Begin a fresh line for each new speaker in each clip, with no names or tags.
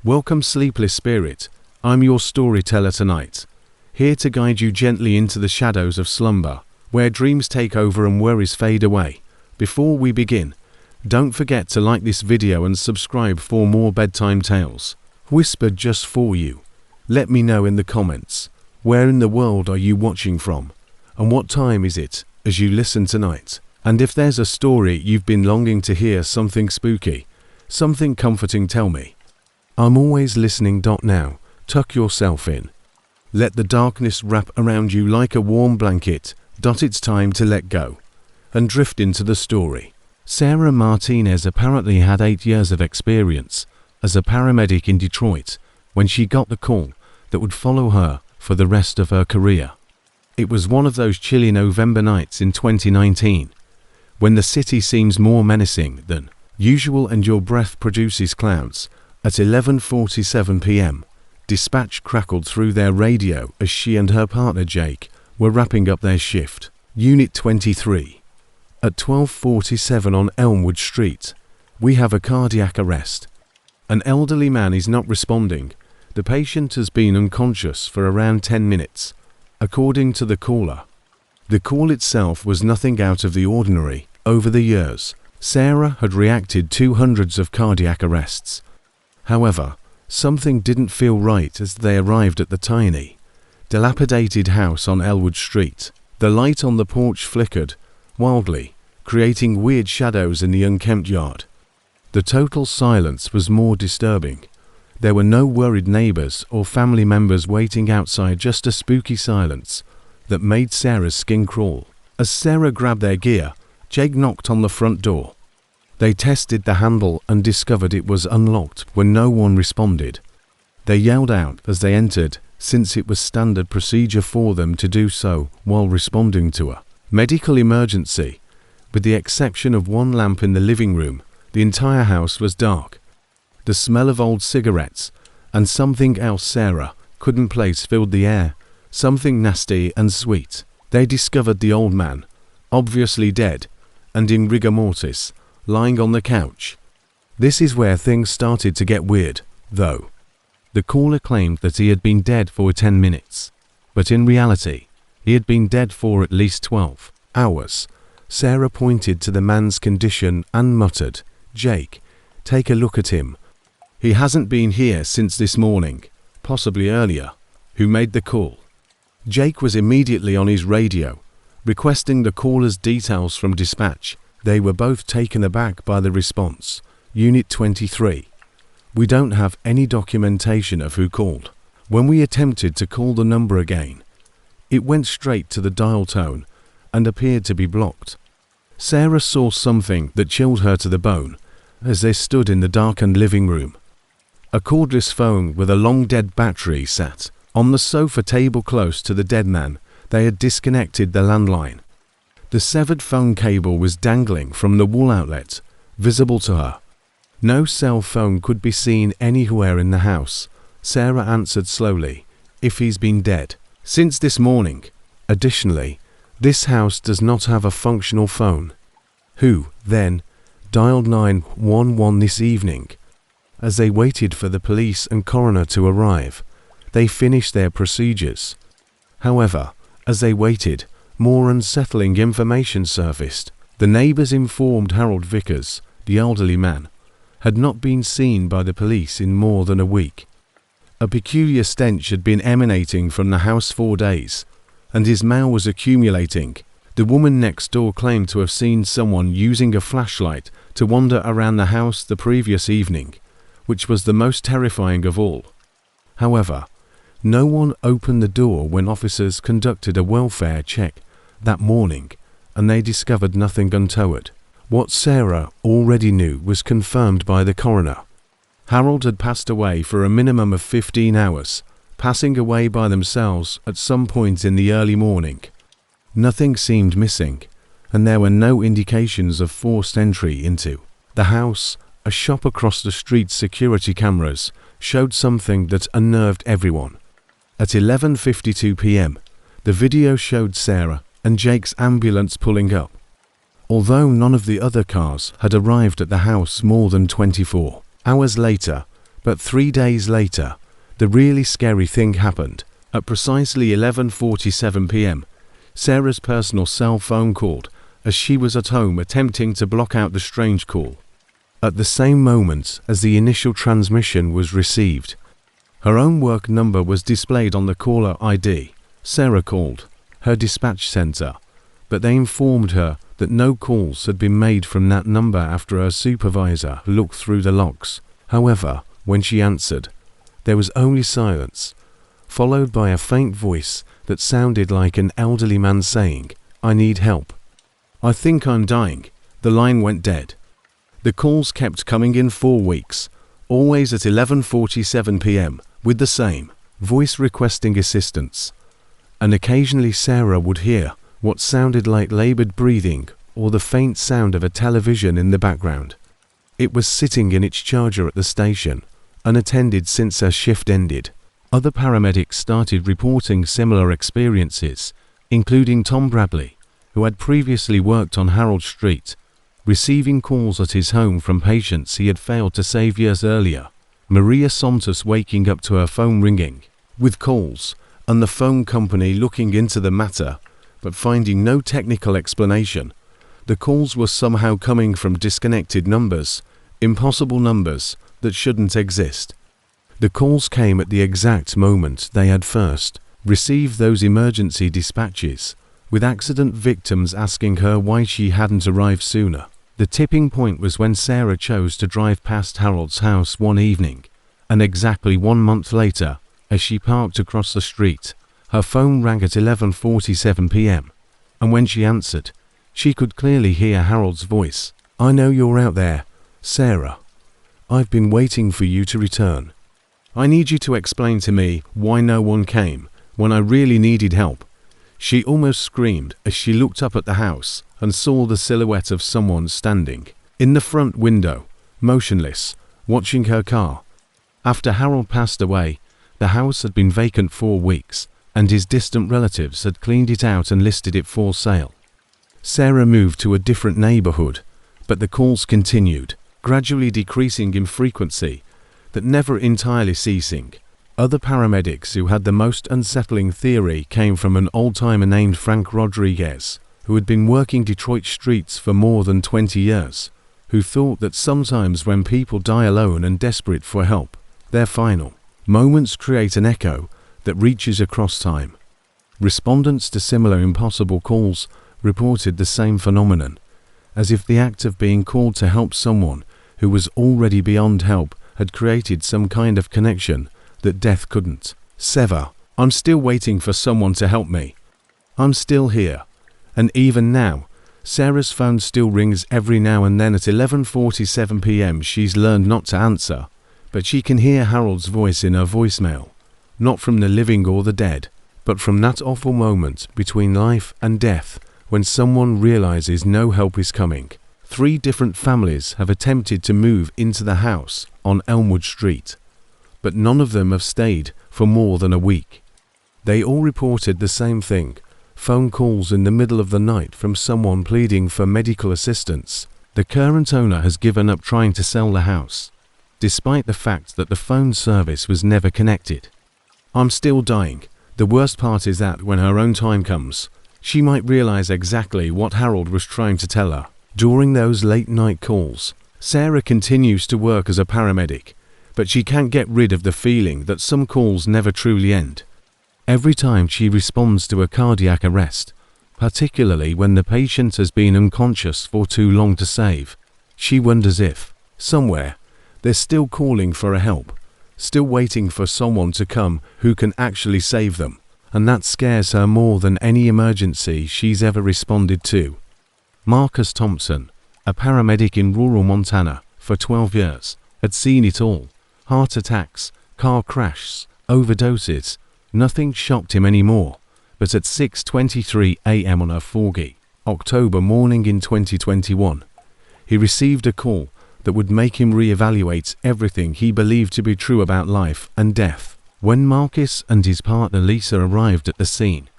Welcome, sleepless spirit. I'm your storyteller tonight, here to guide you gently into the shadows of slumber, where dreams take over and worries fade away. Before we begin, don't forget to like this video and subscribe for more bedtime tales, whispered just for you. Let me know in the comments, where in the world are you watching from, and what time is it as you listen tonight? And if there's a story you've been longing to hear, something spooky, something comforting, tell me. I'm always listening. Now, tuck yourself in. Let the darkness wrap around you like a warm blanket. It's time to let go and drift into the story. Sarah Martinez apparently had 8 years of experience as a paramedic in Detroit when she got the call that would follow her for the rest of her career. It was one of those chilly November nights in 2019, when the city seems more menacing than usual and your breath produces clouds. At 11:47 p.m., dispatch crackled through their radio as she and her partner Jake were wrapping up their shift. Unit 23. At 12:47 on Elmwood Street, we have a cardiac arrest. An elderly man is not responding. The patient has been unconscious for around 10 minutes, according to the caller. The call itself was nothing out of the ordinary. Over the years, Sarah had reacted to hundreds of cardiac arrests. However, something didn't feel right as they arrived at the tiny, dilapidated house on Elmwood Street. The light on the porch flickered wildly, creating weird shadows in the unkempt yard. The total silence was more disturbing. There were no worried neighbors or family members waiting outside, just a spooky silence that made Sarah's skin crawl. As Sarah grabbed their gear, Jake knocked on the front door. They tested the handle and discovered it was unlocked. When no one responded, they yelled out as they entered, since it was standard procedure for them to do so while responding to a medical emergency. With the exception of one lamp in the living room, the entire house was dark. The smell of old cigarettes and something else Sarah couldn't place filled the air, something nasty and sweet. They discovered the old man, obviously dead and in rigor mortis, lying on the couch. This is where things started to get weird, though. The caller claimed that he had been dead for 10 minutes, but in reality, he had been dead for at least 12 hours. Sarah pointed to the man's condition and muttered, "Jake, take a look at him. He hasn't been here since this morning, possibly earlier." Who made the call? Jake was immediately on his radio, requesting the caller's details from dispatch. They were both taken aback by the response. Unit 23. We don't have any documentation of who called. When we attempted to call the number again, it went straight to the dial tone and appeared to be blocked. Sarah saw something that chilled her to the bone as they stood in the darkened living room. A cordless phone with a long dead battery sat on the sofa table close to the dead man. They had disconnected the landline. The severed phone cable was dangling from the wall outlet, visible to her. No cell phone could be seen anywhere in the house. Sarah answered slowly, "If he's been dead since this morning." Additionally, this house does not have a functional phone. Who, then, dialed 911 this evening? As they waited for the police and coroner to arrive, they finished their procedures. However, as they waited, more unsettling information surfaced. The neighbors informed Harold Vickers, the elderly man, had not been seen by the police in more than a week. A peculiar stench had been emanating from the house for days, and his smell was accumulating. The woman next door claimed to have seen someone using a flashlight to wander around the house the previous evening, which was the most terrifying of all. However, no one opened the door when officers conducted a welfare check that morning, and they discovered nothing untoward. What Sarah already knew was confirmed by the coroner. Harold had passed away for a minimum of 15 hours, passing away by themselves at some point in the early morning. Nothing seemed missing, and there were no indications of forced entry into the house. A shop across the street's security cameras showed something that unnerved everyone. At 11:52 p.m., the video showed Sarah and Jake's ambulance pulling up. Although none of the other cars had arrived at the house more than 24 hours later, But 3 days later, the really scary thing happened. At precisely 11:47 p.m., Sarah's personal cell phone called as she was at home attempting to block out the strange call. At the same moment as the initial transmission was received, her own work number was displayed on the caller ID. Sarah called her dispatch center, but they informed her that no calls had been made from that number after her supervisor looked through the logs. However, when she answered, there was only silence, followed by a faint voice that sounded like an elderly man saying, "I need help. I think I'm dying." The line went dead. The calls kept coming in 4 weeks, always at 11:47 p.m., with the same voice requesting assistance. And occasionally Sarah would hear what sounded like labored breathing or the faint sound of a television in the background. It was sitting in its charger at the station, unattended since her shift ended. Other paramedics started reporting similar experiences, including Tom Bradley, who had previously worked on Harold Street, receiving calls at his home from patients he had failed to save years earlier. Maria Santos waking up to her phone ringing with calls, and the phone company looking into the matter, but finding no technical explanation. The calls were somehow coming from disconnected numbers, impossible numbers that shouldn't exist. The calls came at the exact moment they had first received those emergency dispatches, with accident victims asking her why she hadn't arrived sooner. The tipping point was when Sarah chose to drive past Harold's house one evening, and exactly 1 month later, as she parked across the street, her phone rang at 11:47 p.m., and when she answered, she could clearly hear Harold's voice. "I know you're out there, Sarah. I've been waiting for you to return. I need you to explain to me why no one came when I really needed help." She almost screamed as she looked up at the house and saw the silhouette of someone standing in the front window, motionless, watching her car. After Harold passed away, the house had been vacant 4 weeks, and his distant relatives had cleaned it out and listed it for sale. Sarah moved to a different neighborhood, but the calls continued, gradually decreasing in frequency, but never entirely ceasing. Other paramedics who had the most unsettling theory came from an old-timer named Frank Rodriguez, who had been working Detroit streets for more than 20 years, who thought that sometimes when people die alone and desperate for help, their final moments create an echo that reaches across time. Respondents to similar impossible calls reported the same phenomenon, as if the act of being called to help someone who was already beyond help had created some kind of connection that death couldn't sever. "I'm still waiting for someone to help me. I'm still here." And even now, Sarah's phone still rings every now and then at 11:47 p.m. She's learned not to answer, but she can hear Harold's voice in her voicemail, not from the living or the dead, but from that awful moment between life and death when someone realizes no help is coming. 3 different families have attempted to move into the house on Elmwood Street, but none of them have stayed for more than a week. They all reported the same thing: phone calls in the middle of the night from someone pleading for medical assistance. The current owner has given up trying to sell the house, despite the fact that the phone service was never connected. "I'm still dying." The worst part is that when her own time comes, she might realize exactly what Harold was trying to tell her. During those late night calls, Sarah continues to work as a paramedic, but she can't get rid of the feeling that some calls never truly end. Every time she responds to a cardiac arrest, particularly when the patient has been unconscious for too long to save, she wonders if, somewhere, they're still calling for a help, still waiting for someone to come who can actually save them, and that scares her more than any emergency she's ever responded to. Marcus Thompson, a paramedic in rural Montana for 12 years, had seen it all: heart attacks, car crashes, overdoses. Nothing shocked him anymore, but at 6:23 a.m. on a foggy October morning in 2021, he received a call that would make him reevaluate everything he believed to be true about life and death. When Marcus and his partner Lisa arrived at the scene,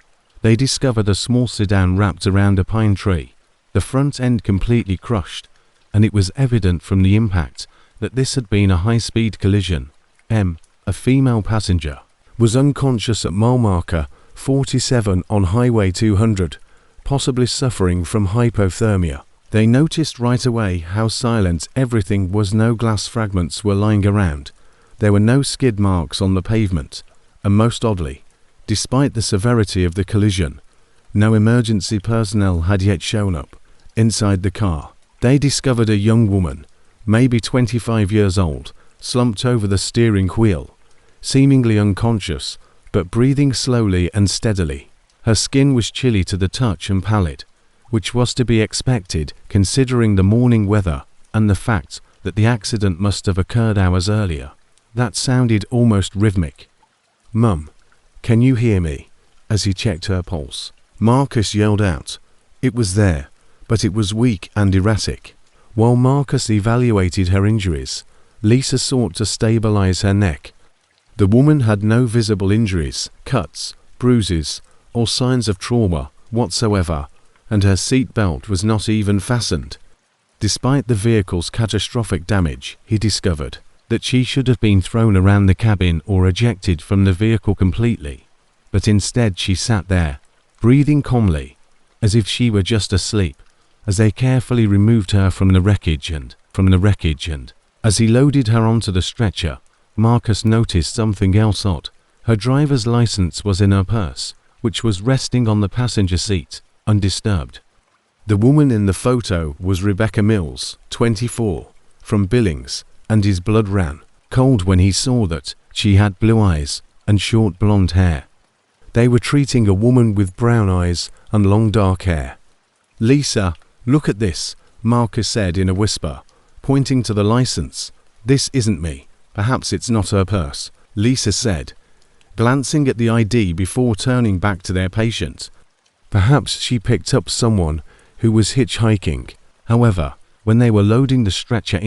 they discovered a small sedan wrapped around a pine tree, the front end completely crushed, and it was evident from the impact that this had been a high-speed collision. M, a female passenger, was unconscious at mile marker 47 on Highway 200, possibly suffering from hypothermia. They noticed right away how silent everything was. No glass fragments were lying around. There were no skid marks on the pavement, and most oddly, despite the severity of the collision, no emergency personnel had yet shown up. Inside the car, they discovered a young woman, maybe 25 years old, slumped over the steering wheel, seemingly unconscious, but breathing slowly and steadily. Her skin was chilly to the touch and pallid, which was to be expected considering the morning weather and the fact that the accident must have occurred hours earlier. That sounded almost rhythmic. "Mum, can you hear me?" as he checked her pulse. Marcus yelled out. It was there, but it was weak and erratic. While Marcus evaluated her injuries, Lisa sought to stabilize her neck. The woman had no visible injuries, cuts, bruises, or signs of trauma whatsoever, and her seat belt was not even fastened. Despite the vehicle's catastrophic damage, he discovered that she should have been thrown around the cabin or ejected from the vehicle completely, but instead she sat there, breathing calmly, as if she were just asleep, as they carefully removed her from the wreckage and as he loaded her onto the stretcher, Marcus noticed something else odd. Her driver's license was in her purse, which was resting on the passenger seat, undisturbed. The woman in the photo was Rebecca Mills, 24, from Billings, and his blood ran cold when he saw that she had blue eyes and short blonde hair. They were treating a woman with brown eyes and long dark hair. "Lisa, look at this," Marcus said in a whisper, pointing to the license. "This isn't me. Perhaps it's not her purse," Lisa said, glancing at the ID before turning back to their patient. Perhaps she picked up someone who was hitchhiking. However, when they were loading the stretcher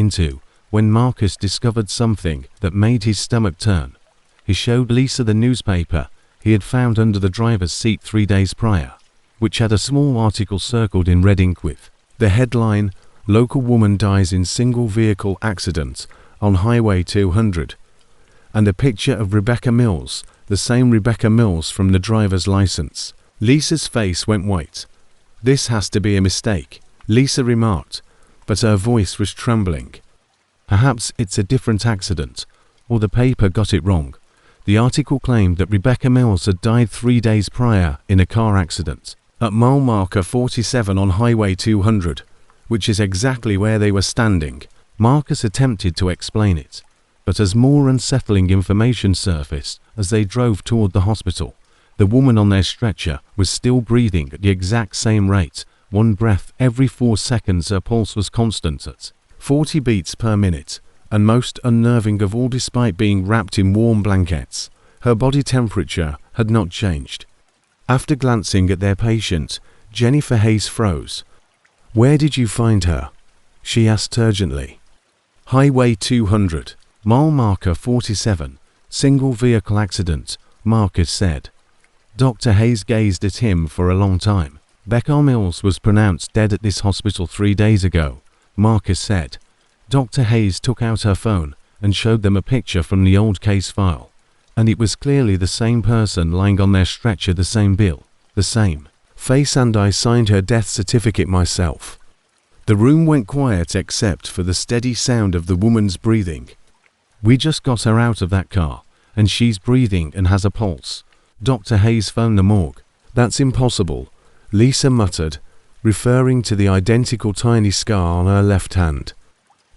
when Marcus discovered something that made his stomach turn, he showed Lisa the newspaper he had found under the driver's seat 3 days prior, which had a small article circled in red ink with the headline, "Local woman dies in single vehicle accident on Highway 200, and a picture of Rebecca Mills, the same Rebecca Mills from the driver's license. Lisa's face went white. "This has to be a mistake," Lisa remarked, but her voice was trembling. "Perhaps it's a different accident, or the paper got it wrong." The article claimed that Rebecca Mills had died 3 days prior in a car accident at mile marker 47 on Highway 200, which is exactly where they were standing. Marcus attempted to explain it, but as more unsettling information surfaced as they drove toward the hospital, the woman on their stretcher was still breathing at the exact same rate, one breath every 4 seconds. Her pulse was constant at 40 beats per minute, and most unnerving of all, despite being wrapped in warm blankets, her body temperature had not changed. After glancing at their patient, Jennifer Hayes froze. "Where did you find her?" she asked urgently. "Highway 200, mile marker 47, single vehicle accident," Marcus said. Dr. Hayes gazed at him for a long time. "Rebecca Mills was pronounced dead at this hospital 3 days ago," Marcus said. Dr. Hayes took out her phone and showed them a picture from the old case file, and it was clearly the same person lying on their stretcher, the same bill, the same face, and I signed her death certificate myself. The room went quiet except for the steady sound of the woman's breathing. "We just got her out of that car, and she's breathing and has a pulse." Dr. Hayes phoned the morgue. "That's impossible," Lisa muttered, referring to the identical tiny scar on her left hand.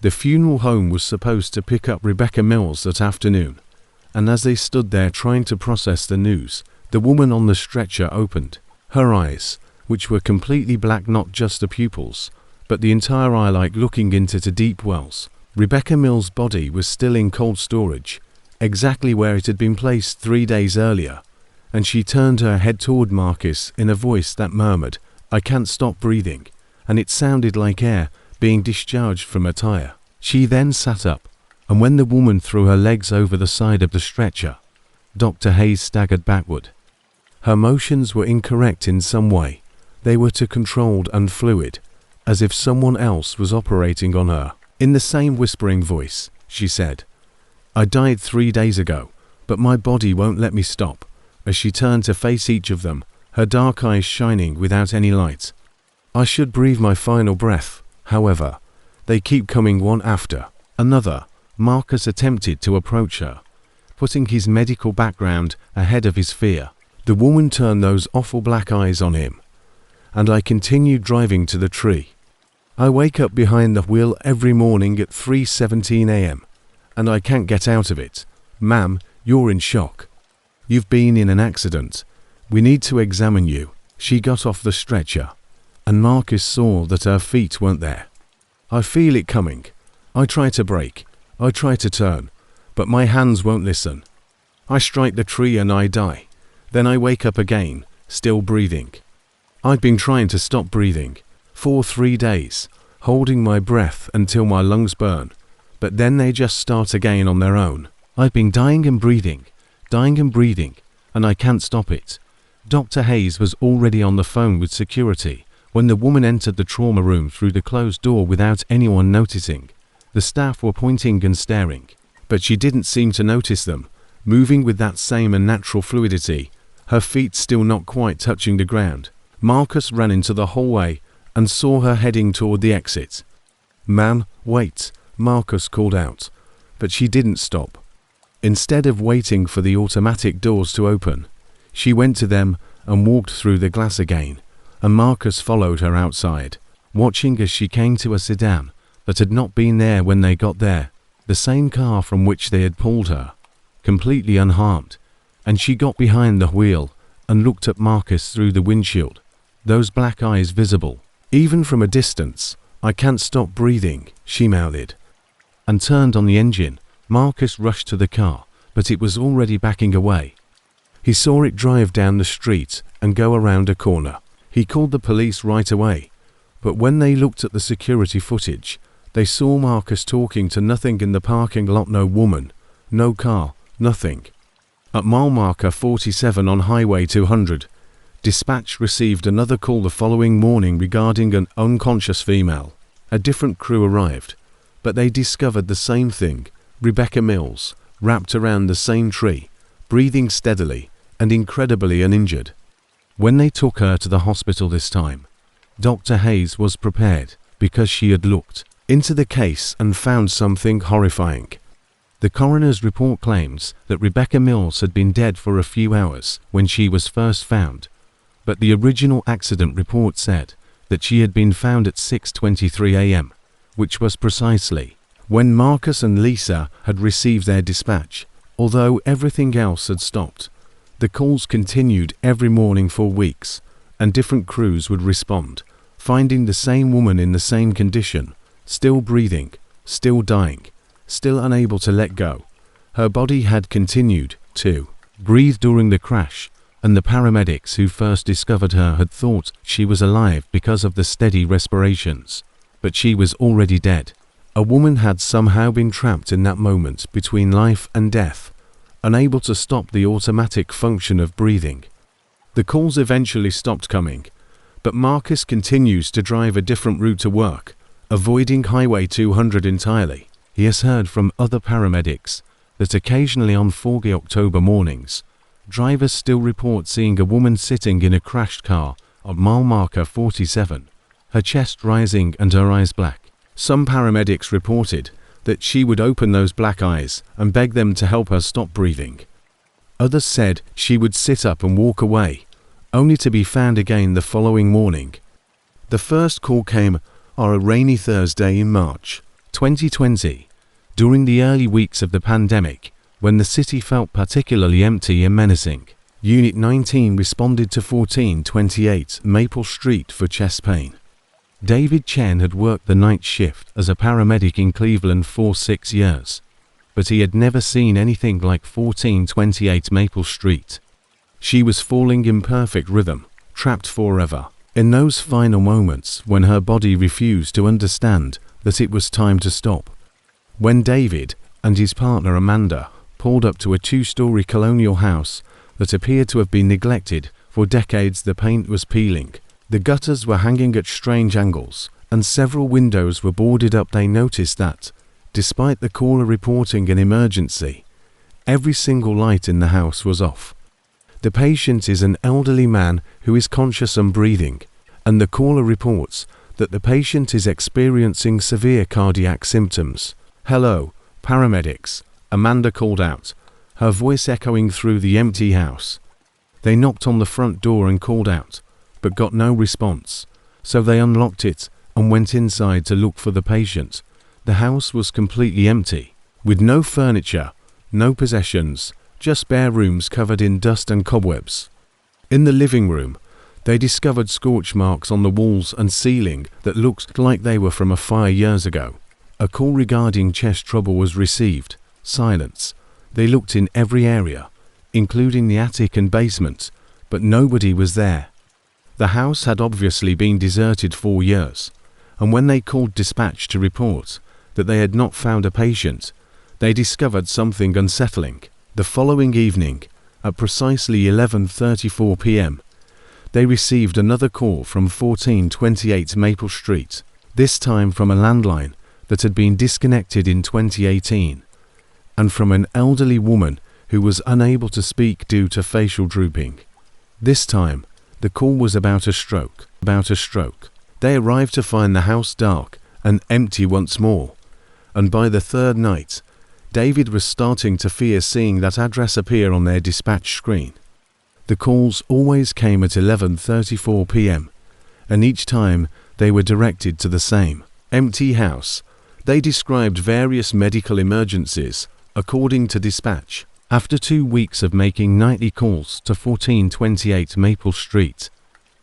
The funeral home was supposed to pick up Rebecca Mills that afternoon, and as they stood there trying to process the news, the woman on the stretcher opened. Her eyes, which were completely black, not just the pupils, but the entire eye like looking into deep wells. Rebecca Mills' body was still in cold storage, exactly where it had been placed 3 days earlier, and she turned her head toward Marcus in a voice that murmured, "I can't stop breathing," and it sounded like air being discharged from a tire. She then sat up, and when the woman threw her legs over the side of the stretcher, Dr. Hayes staggered backward. Her motions were incorrect in some way. They were too controlled and fluid, as if someone else was operating on her. In the same whispering voice, she said, I died 3 days ago, but my body won't let me stop," as she turned to face each of them, her dark eyes shining without any light. I should breathe my final breath, however. They keep coming one after another. Marcus attempted to approach her, putting his medical background ahead of his fear. The woman turned those awful black eyes on him, and I continued driving to the tree. I wake up behind the wheel every morning at 3:17 a.m. and I can't get out of it. "Ma'am, you're in shock. You've been in an accident. We need to examine you." She got off the stretcher, and Marcus saw that her feet weren't there. I feel it coming. I try to brake. I try to turn, but my hands won't listen. I strike the tree and I die. Then I wake up again, still breathing. I've been trying to stop breathing for 3 days, holding my breath until my lungs burn, but then they just start again on their own. I've been dying and breathing, and I can't stop it. Dr. Hayes was already on the phone with security when the woman entered the trauma room through the closed door without anyone noticing. The staff were pointing and staring, but she didn't seem to notice them, moving with that same unnatural fluidity, her feet still not quite touching the ground. Marcus ran into the hallway and saw her heading toward the exit. "Ma'am, wait," Marcus called out, but she didn't stop. Instead of waiting for the automatic doors to open, she went to them and walked through the glass again, and Marcus followed her outside, watching as she came to a sedan that had not been there when they got there, the same car from which they had pulled her, completely unharmed, and she got behind the wheel and looked at Marcus through the windshield, those black eyes visible, even from a distance. "I can't stop breathing," she mouthed, and turned on the engine. Marcus rushed to the car, but it was already backing away. He saw it drive down the street and go around a corner. He called the police right away, but when they looked at the security footage, they saw Marcus talking to nothing in the parking lot. No woman, no car, nothing. At mile marker 47 on Highway 200, dispatch received another call the following morning regarding an unconscious female. A different crew arrived, but they discovered the same thing: Rebecca Mills, wrapped around the same tree, breathing steadily and incredibly uninjured. When they took her to the hospital this time, Dr. Hayes was prepared because she had looked into the case and found something horrifying. The coroner's report claims that Rebecca Mills had been dead for a few hours when she was first found, but the original accident report said that she had been found at 6:23 a.m., which was precisely when Marcus and Lisa had received their dispatch. Although everything else had stopped, the calls continued every morning for weeks, and different crews would respond, finding the same woman in the same condition, still breathing, still dying, still unable to let go. Her body had continued to breathe during the crash, and the paramedics who first discovered her had thought she was alive because of the steady respirations, but she was already dead. A woman had somehow been trapped in that moment between life and death, unable to stop the automatic function of breathing. The calls eventually stopped coming, but Marcus continues to drive a different route to work, avoiding Highway 200 entirely. He has heard from other paramedics that occasionally on foggy October mornings, drivers still report seeing a woman sitting in a crashed car at mile marker 47, her chest rising and her eyes black. Some paramedics reported that she would open those black eyes and beg them to help her stop breathing. Others said she would sit up and walk away, only to be found again the following morning. The first call came on a rainy Thursday in March 2020, during the early weeks of the pandemic, when the city felt particularly empty and menacing. Unit 19 responded to 1428 Maple Street for chest pain. David Chen had worked the night shift as a paramedic in Cleveland for 6 years, but he had never seen anything like 1428 Maple Street. She was falling in perfect rhythm, trapped forever. In those final moments when her body refused to understand that it was time to stop. When David and his partner Amanda pulled up to a 2-story colonial house that appeared to have been neglected for decades, the paint was peeling. The gutters were hanging at strange angles, and several windows were boarded up. They noticed that, Despite the caller reporting an emergency, every single light in the house was off. The patient is an elderly man who is conscious and breathing, and the caller reports that the patient is experiencing severe cardiac symptoms. "Hello, paramedics," Amanda called out, her voice echoing through the empty house. They knocked on the front door and called out, but got no response, so they unlocked it and went inside to look for the patient. The house was completely empty, with no furniture, no possessions, just bare rooms covered in dust and cobwebs. In the living room, they discovered scorch marks on the walls and ceiling that looked like they were from a fire years ago. A call regarding chest trouble was received. Silence. They looked in every area, including the attic and basement, but nobody was there. The house had obviously been deserted for years, and when they called dispatch to report that they had not found a patient, they discovered something unsettling. The following evening, at precisely 11:34 p.m., they received another call from 1428 Maple Street, this time from a landline that had been disconnected in 2018, and from an elderly woman who was unable to speak due to facial drooping. This time, the call was about a stroke. They arrived to find the house dark and empty once more, and by the third night, David was starting to fear seeing that address appear on their dispatch screen. The calls always came at 11:34 p.m., and each time they were directed to the same empty house. They described various medical emergencies, according to dispatch. After 2 weeks of making nightly calls to 1428 Maple Street,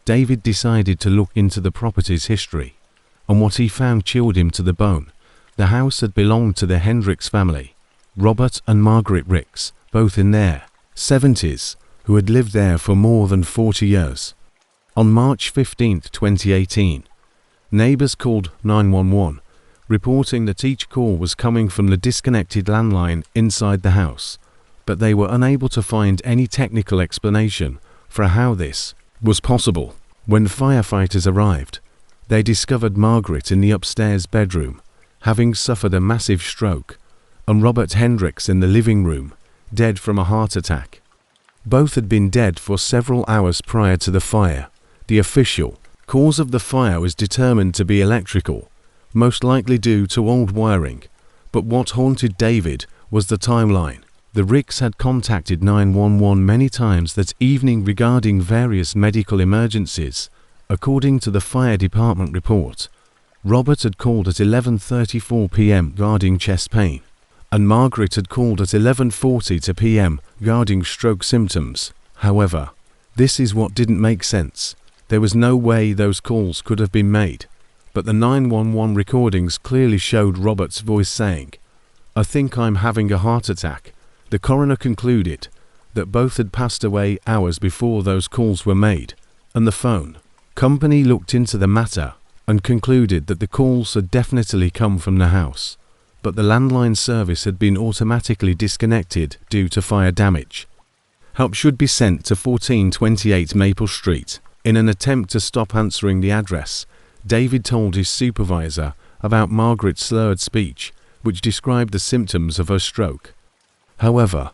David decided to look into the property's history, and what he found chilled him to the bone. The house had belonged to the Hendricks family, Robert and Margaret Ricks, both in their 70s, who had lived there for more than 40 years. On March 15, 2018, neighbors called 911, reporting that each call was coming from the disconnected landline inside the house, but they were unable to find any technical explanation for how this was possible. When firefighters arrived, they discovered Margaret in the upstairs bedroom, having suffered a massive stroke, and Robert Hendricks in the living room, dead from a heart attack. Both had been dead for several hours prior to the fire. The official cause of the fire was determined to be electrical, most likely due to old wiring, but what haunted David was the timeline. The Ricks had contacted 911 many times that evening regarding various medical emergencies. According to the fire department report, Robert had called at 11:34 p.m. regarding chest pain, and Margaret had called at 11:40 p.m. regarding stroke symptoms. However, this is what didn't make sense. There was no way those calls could have been made, but the 911 recordings clearly showed Robert's voice saying, "I think I'm having a heart attack." The coroner concluded that both had passed away hours before those calls were made, and the phone company looked into the matter and concluded that the calls had definitely come from the house, but the landline service had been automatically disconnected due to fire damage. Help should be sent to 1428 Maple Street. In an attempt to stop answering the address, David told his supervisor about Margaret's slurred speech, which described the symptoms of her stroke. However,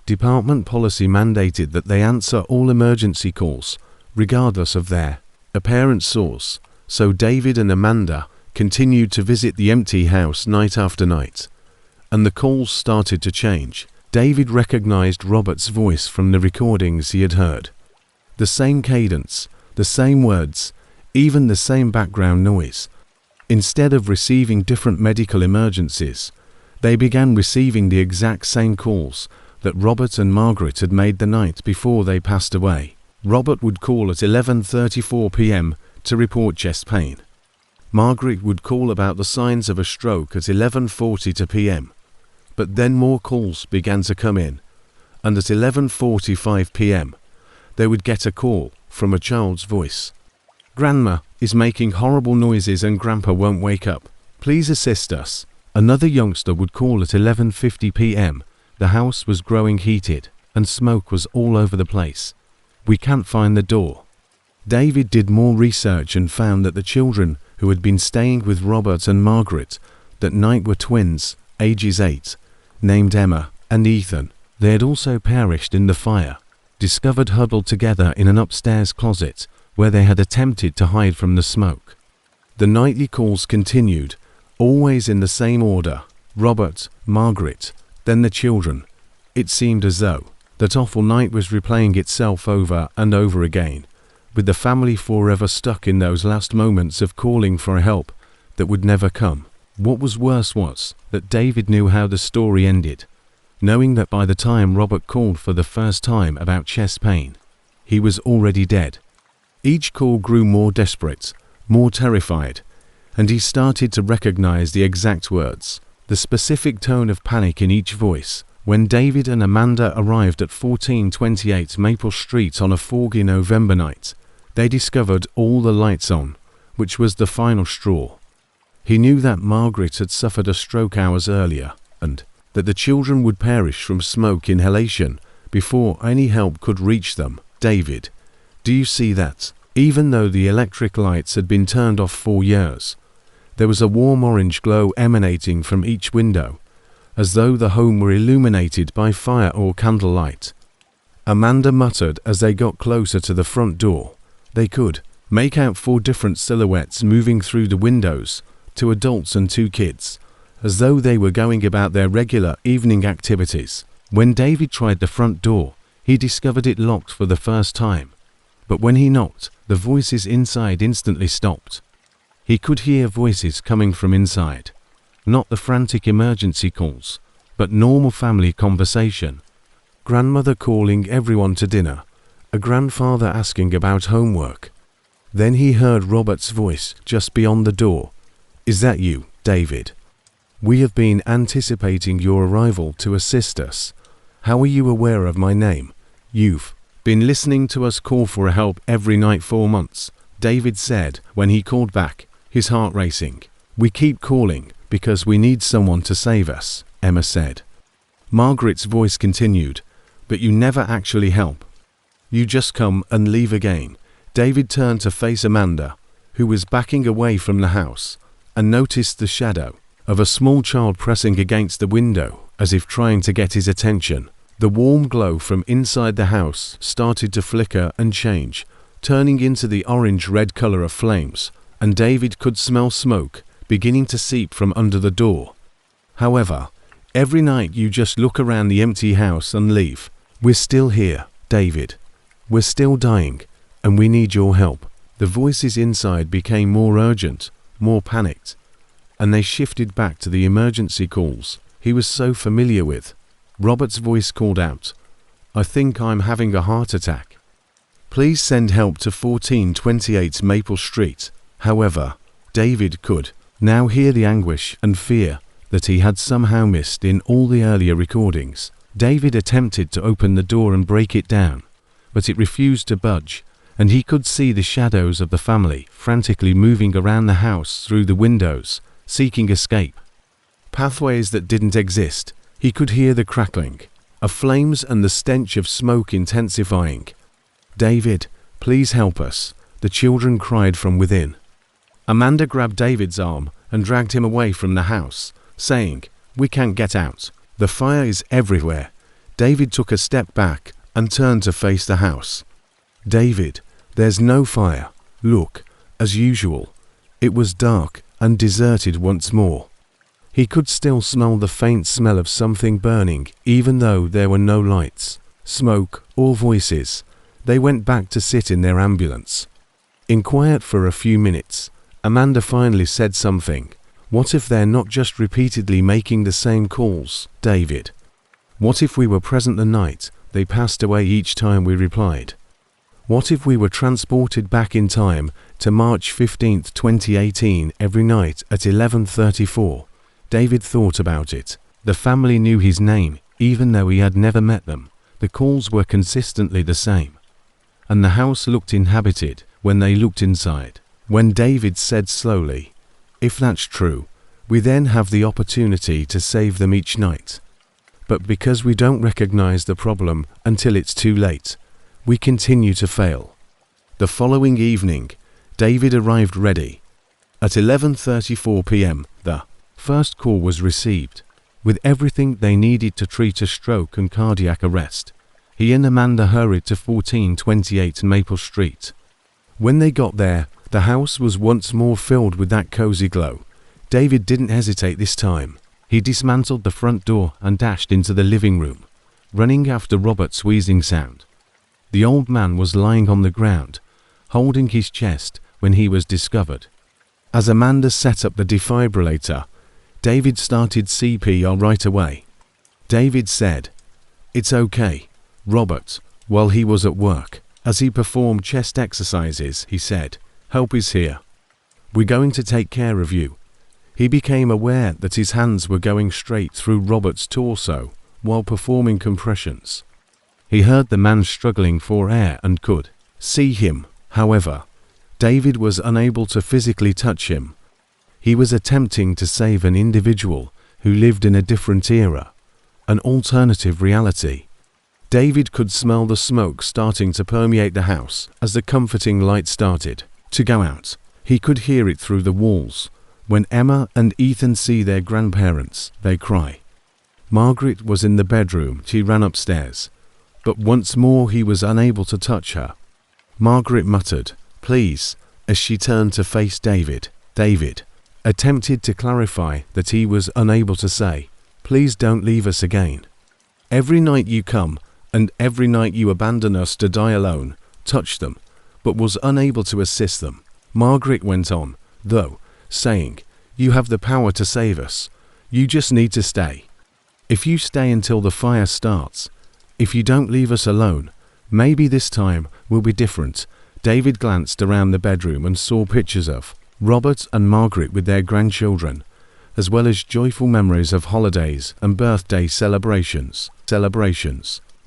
department policy mandated that they answer all emergency calls, regardless of their apparent source, so David and Amanda continued to visit the empty house night after night, and the calls started to change. David recognized Robert's voice from the recordings he had heard. The same cadence, the same words, even the same background noise. Instead of receiving different medical emergencies, they began receiving the exact same calls that Robert and Margaret had made the night before they passed away. Robert would call at 11:34 p.m. to report chest pain. Margaret would call about the signs of a stroke at 11:40 p.m. But then more calls began to come in, and at 11:45 p.m. they would get a call from a child's voice. "Grandma is making horrible noises and Grandpa won't wake up. Please assist us." Another youngster would call at 11:50 p.m. The house was growing heated, and smoke was all over the place. "We can't find the door." David did more research and found that the children who had been staying with Robert and Margaret That night were twins, ages 8, named Emma and Ethan. They had also perished in the fire, discovered huddled together in an upstairs closet where they had attempted to hide from the smoke. The nightly calls continued, always in the same order: Robert, Margaret, then the children. It seemed as though that awful night was replaying itself over and over again, with the family forever stuck in those last moments of calling for help that would never come. What was worse was that David knew how the story ended, knowing that by the time Robert called for the first time about chest pain, he was already dead. Each call grew more desperate, more terrified, and he started to recognize the exact words, the specific tone of panic in each voice. When David and Amanda arrived at 1428 Maple Street on a foggy November night, they discovered all the lights on, which was the final straw. He knew that Margaret had suffered a stroke hours earlier, and that the children would perish from smoke inhalation before any help could reach them. David, do you see that? Even though the electric lights had been turned off for years, there was a warm orange glow emanating from each window, as though the home were illuminated by fire or candlelight. Amanda muttered as they got closer to the front door. They could make out 4 different silhouettes moving through the windows, 2 adults and 2 kids, as though they were going about their regular evening activities. When David tried the front door, he discovered it locked for the first time. But when he knocked, the voices inside instantly stopped. He could hear voices coming from inside. Not the frantic emergency calls, but normal family conversation. Grandmother calling everyone to dinner, a grandfather asking about homework. Then he heard Robert's voice just beyond the door. Is that you, David? We have been anticipating your arrival to assist us. How are you aware of my name? You've been listening to us call for help every night for months, David said when he called back, his heart racing. We keep calling because we need someone to save us, Emma said. Margaret's voice continued, but you never actually help. You just come and leave again. David turned to face Amanda, who was backing away from the house, and noticed the shadow of a small child pressing against the window as if trying to get his attention. The warm glow from inside the house started to flicker and change, turning into the orange-red color of flames, and David could smell smoke beginning to seep from under the door. However, every night you just look around the empty house and leave. We're still here, David. We're still dying, and we need your help. The voices inside became more urgent, more panicked, and they shifted back to the emergency calls he was so familiar with. Robert's voice called out, I think I'm having a heart attack. Please send help to 1428 Maple Street. However, David could now hear the anguish and fear that he had somehow missed in all the earlier recordings. David attempted to open the door and break it down, but it refused to budge, and he could see the shadows of the family frantically moving around the house through the windows, seeking escape. Pathways that didn't exist. He could hear the crackling of flames and the stench of smoke intensifying. David, please help us, the children cried from within. Amanda grabbed David's arm and dragged him away from the house, saying, We can't get out. The fire is everywhere. David took a step back and turned to face the house. David, there's no fire. Look, as usual. It was dark and deserted once more. He could still smell the faint smell of something burning, even though there were no lights, smoke, or voices. They went back to sit in their ambulance. In quiet for a few minutes, Amanda finally said something. What if they're not just repeatedly making the same calls, David? What if we were present the night they passed away each time we replied? What if we were transported back in time to March 15th, 2018 every night at 11:34? David thought about it. The family knew his name, even though he had never met them. The calls were consistently the same. And the house looked inhabited when they looked inside. When David said slowly, If that's true, we then have the opportunity to save them each night. But because we don't recognize the problem until it's too late, we continue to fail. The following evening, David arrived ready. At 11:34 p.m., the first call was received. With everything they needed to treat a stroke and cardiac arrest, he and Amanda hurried to 1428 Maple Street. When they got there, the house was once more filled with that cozy glow. David didn't hesitate this time. He dismantled the front door and dashed into the living room, running after Robert's wheezing sound. The old man was lying on the ground, holding his chest when he was discovered. As Amanda set up the defibrillator, David started CPR right away. David said, "It's okay, Robert," while he was at work. As he performed chest exercises, he said, "Help is here. We're going to take care of you." He became aware that his hands were going straight through Robert's torso while performing compressions. He heard the man struggling for air and could see him. However, David was unable to physically touch him. He was attempting to save an individual who lived in a different era, an alternative reality. David could smell the smoke starting to permeate the house as the comforting light started to go out. He could hear it through the walls. When Emma and Ethan see their grandparents, they cry. Margaret was in the bedroom. She ran upstairs, but once more he was unable to touch her. Margaret muttered, "Please," as she turned to face David. David attempted to clarify that he was unable to say, "Please don't leave us again. Every night you come, and every night you abandon us to die alone," touched them, but was unable to assist them. Margaret went on, though, saying, "You have the power to save us. You just need to stay. If you stay until the fire starts, if you don't leave us alone, maybe this time will be different." David glanced around the bedroom and saw pictures of Robert and Margaret with their grandchildren, as well as joyful memories of holidays and birthday celebrations.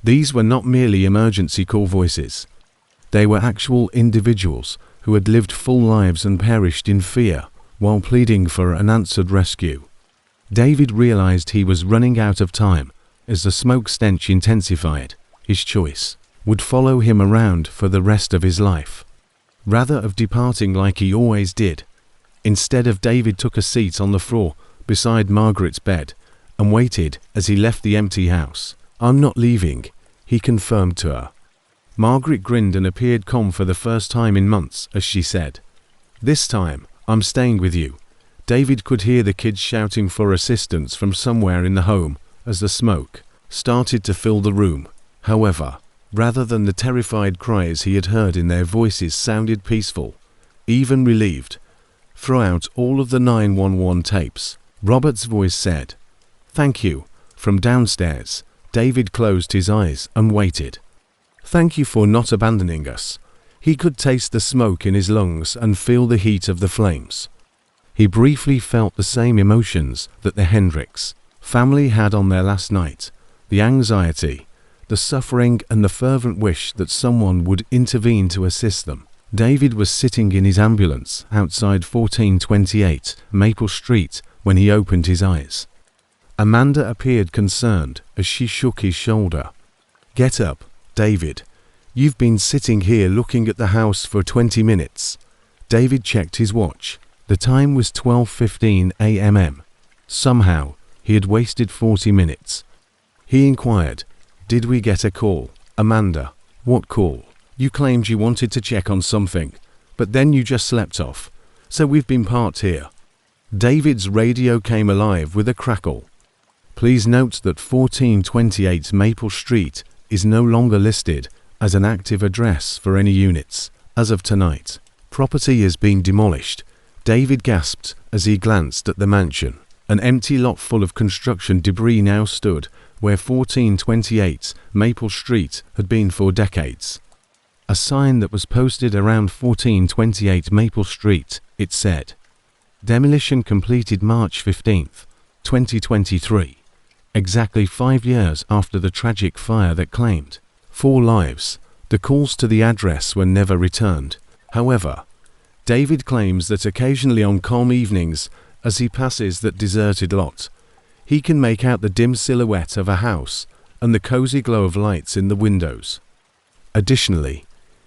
These were not merely emergency call voices. They were actual individuals who had lived full lives and perished in fear while pleading for unanswered rescue. David realized he was running out of time as the smoke stench intensified. His choice would follow him around for the rest of his life. Rather of departing like he always did, instead of David took a seat on the floor beside Margaret's bed and waited as he left the empty house. "I'm not leaving," he confirmed to her. Margaret grinned and appeared calm for the first time in months as she said, "This time, I'm staying with you." David could hear the kids shouting for assistance from somewhere in the home as the smoke started to fill the room. However, rather than the terrified cries he had heard in their voices sounded peaceful, even relieved. Throughout all of the 911 tapes, Robert's voice said, "Thank you." From downstairs, David closed his eyes and waited. "Thank you for not abandoning us." He could taste the smoke in his lungs and feel the heat of the flames. He briefly felt the same emotions that the Hendricks family had on their last night: the anxiety, the suffering, and the fervent wish that someone would intervene to assist them. David was sitting in his ambulance outside 1428 Maple Street when he opened his eyes. Amanda appeared concerned as she shook his shoulder. "Get up, David. You've been sitting here looking at the house for 20 minutes. David checked his watch. The time was 12:15 a.m. Somehow, he had wasted 40 minutes. He inquired, "Did we get a call?" "Amanda, what call? You claimed you wanted to check on something, but then you just slept off, so we've been parked here." David's radio came alive with a crackle. "Please note that 1428 Maple Street is no longer listed as an active address for any units. As of tonight, property is being demolished." David gasped as he glanced at the mansion. An empty lot full of construction debris now stood where 1428 Maple Street had been for decades. A sign that was posted around 1428 Maple Street, it said, "Demolition completed March 15th, 2023, exactly 5 years after the tragic fire that claimed 4 lives." The calls to the address were never returned. However, David claims that occasionally on calm evenings, as he passes that deserted lot, he can make out the dim silhouette of a house and the cozy glow of lights in the windows. Additionally,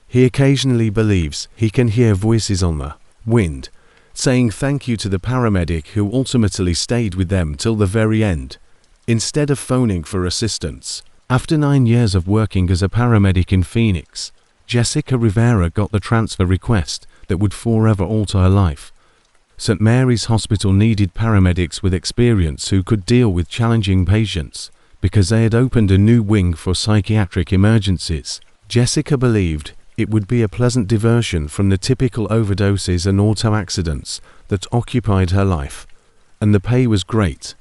he occasionally believes he can hear voices on the wind, saying thank you to the paramedic who ultimately stayed with them till the very end, instead of phoning for assistance. After 9 years of working as a paramedic in Phoenix, Jessica Rivera got the transfer request that would forever alter her life. St. Mary's Hospital needed paramedics with experience who could deal with challenging patients because they had opened a new wing for psychiatric emergencies. Jessica believed it would be a pleasant diversion from the typical overdoses and auto accidents that occupied her life, and the pay was great.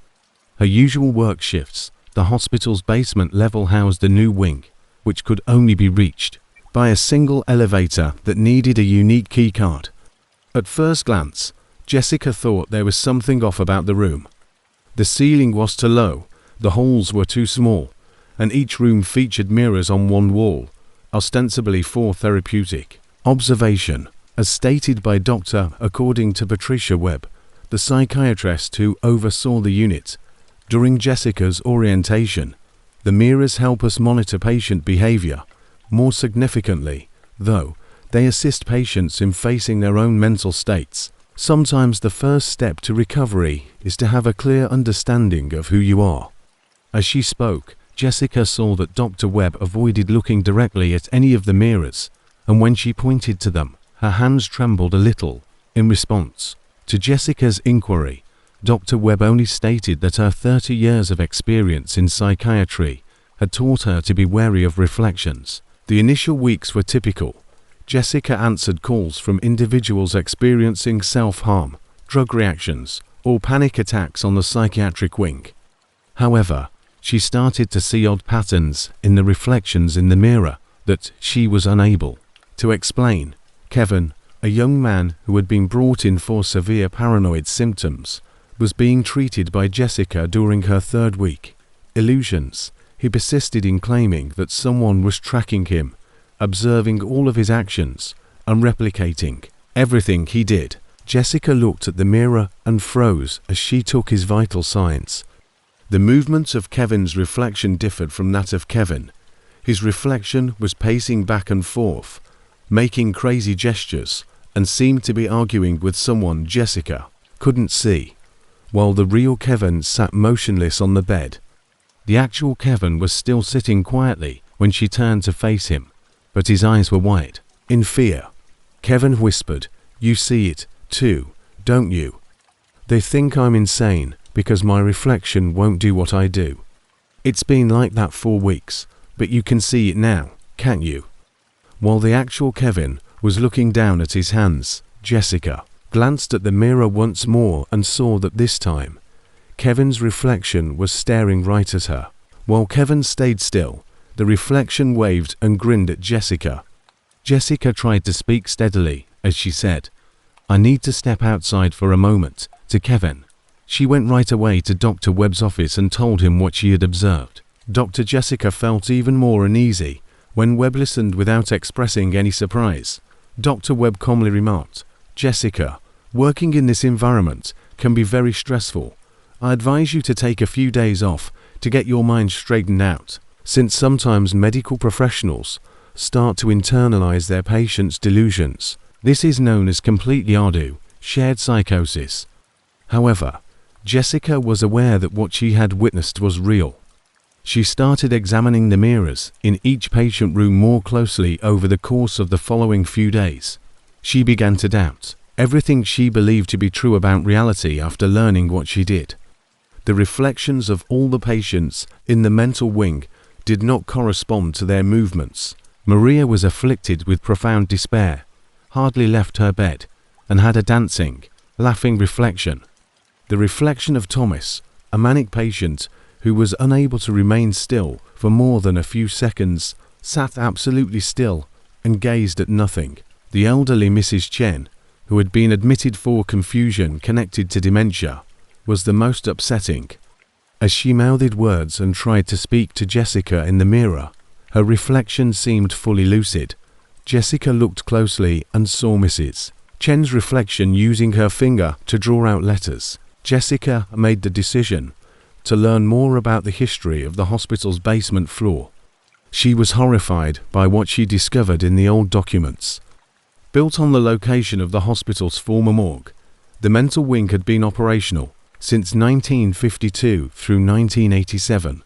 Her usual work shifts, the hospital's basement level housed a new wing, which could only be reached by a single elevator that needed a unique keycard. At first glance, Jessica thought there was something off about the room. The ceiling was too low, the halls were too small, and each room featured mirrors on one wall, ostensibly for therapeutic observation, as stated by according to Patricia Webb, the psychiatrist who oversaw the unit. During Jessica's orientation, the mirrors help us monitor patient behavior. More significantly, though, they assist patients in facing their own mental states. Sometimes the first step to recovery is to have a clear understanding of who you are. As she spoke, Jessica saw that Dr. Webb avoided looking directly at any of the mirrors, and when she pointed to them, her hands trembled a little. In response to Jessica's inquiry, Dr. Webb only stated that her 30 years of experience in psychiatry had taught her to be wary of reflections. The initial weeks were typical. Jessica answered calls from individuals experiencing self-harm, drug reactions, or panic attacks on the psychiatric wing. However, she started to see odd patterns in the reflections in the mirror that she was unable to explain. Kevin, a young man who had been brought in for severe paranoid symptoms, was being treated by Jessica during her 3rd week. Illusions. He persisted in claiming that someone was tracking him, observing all of his actions, and replicating everything he did. Jessica looked at the mirror and froze as she took his vital signs. The movement of Kevin's reflection differed from that of Kevin. His reflection was pacing back and forth, making crazy gestures, and seemed to be arguing with someone Jessica couldn't see, while the real Kevin sat motionless on the bed. The actual Kevin was still sitting quietly when she turned to face him, but his eyes were wide, in fear. Kevin whispered, "You see it, too, don't you? They think I'm insane because my reflection won't do what I do. It's been like that for weeks, but you can see it now, can't you?" While the actual Kevin was looking down at his hands, Jessica glanced at the mirror once more and saw that this time, Kevin's reflection was staring right at her. While Kevin stayed still, the reflection waved and grinned at Jessica. Jessica tried to speak steadily as she said, "I need to step outside for a moment," to Kevin. She went right away to Dr. Webb's office and told him what she had observed. Dr. Jessica felt even more uneasy when Webb listened without expressing any surprise. Dr. Webb calmly remarked, "Jessica, working in this environment can be very stressful. I advise you to take a few days off to get your mind straightened out, since sometimes medical professionals start to internalize their patients' delusions. This is known as completely shared psychosis." However, Jessica was aware that what she had witnessed was real. She started examining the mirrors in each patient room more closely over the course of the following few days. She began to doubt everything she believed to be true about reality after learning what she did. The reflections of all the patients in the mental wing did not correspond to their movements. Maria was afflicted with profound despair, hardly left her bed, and had a dancing, laughing reflection. The reflection of Thomas, a manic patient who was unable to remain still for more than a few seconds, sat absolutely still and gazed at nothing. The elderly Mrs. Chen, who had been admitted for confusion connected to dementia, was the most upsetting. As she mouthed words and tried to speak to Jessica in the mirror, her reflection seemed fully lucid. Jessica looked closely and saw Mrs. Chen's reflection using her finger to draw out letters. Jessica made the decision to learn more about the history of the hospital's basement floor. She was horrified by what she discovered in the old documents. Built on the location of the hospital's former morgue, The mental wing had been operational since 1952 through 1987.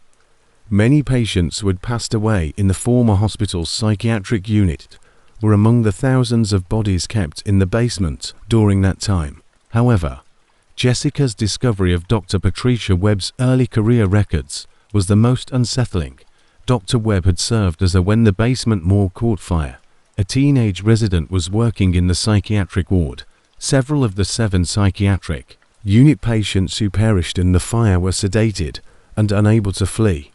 Many patients who had passed away in the former hospital's psychiatric unit were among the thousands of bodies kept in the basement during that time. However, Jessica's discovery of Dr. Patricia Webb's early career records was the most unsettling. Dr. Webb had served as when the basement morgue caught fire. A teenage resident was working in the psychiatric ward. Several of the 7 psychiatric unit patients who perished in the fire were sedated and unable to flee.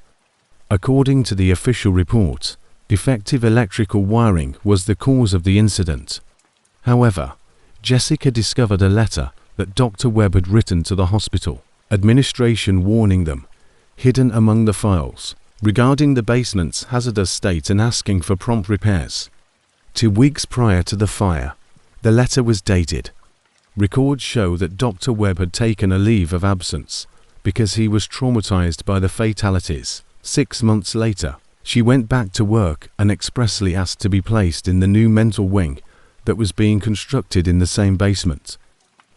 According to the official report, defective electrical wiring was the cause of the incident. However, Jessica discovered a letter that Dr. Webb had written to the hospital administration warning them, hidden among the files, regarding the basement's hazardous state and asking for prompt repairs. 2 weeks prior to the fire, the letter was dated. Records show that Dr. Webb had taken a leave of absence because he was traumatized by the fatalities. 6 months later, she went back to work and expressly asked to be placed in the new mental wing that was being constructed in the same basement.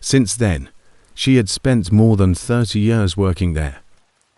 Since then, she had spent more than 30 years working there.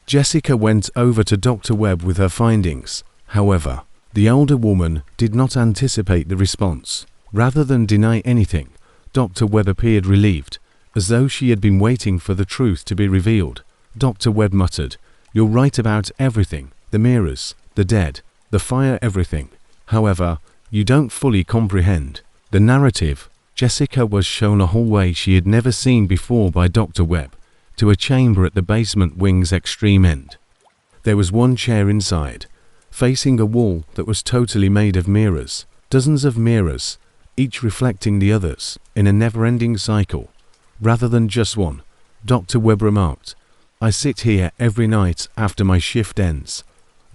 Jessica went over to Dr. Webb with her findings. However, the older woman did not anticipate the response. Rather than deny anything, Dr. Webb appeared relieved, as though she had been waiting for the truth to be revealed. Dr. Webb muttered, "You're right about everything, the mirrors, the dead, the fire, everything. However, you don't fully comprehend the narrative." Jessica was shown a hallway she had never seen before by Dr. Webb, to a chamber at the basement wing's extreme end. There was one chair inside, facing a wall that was totally made of mirrors. Dozens of mirrors, each reflecting the others, in a never-ending cycle, rather than just one. Dr. Webb remarked, "I sit here every night after my shift ends.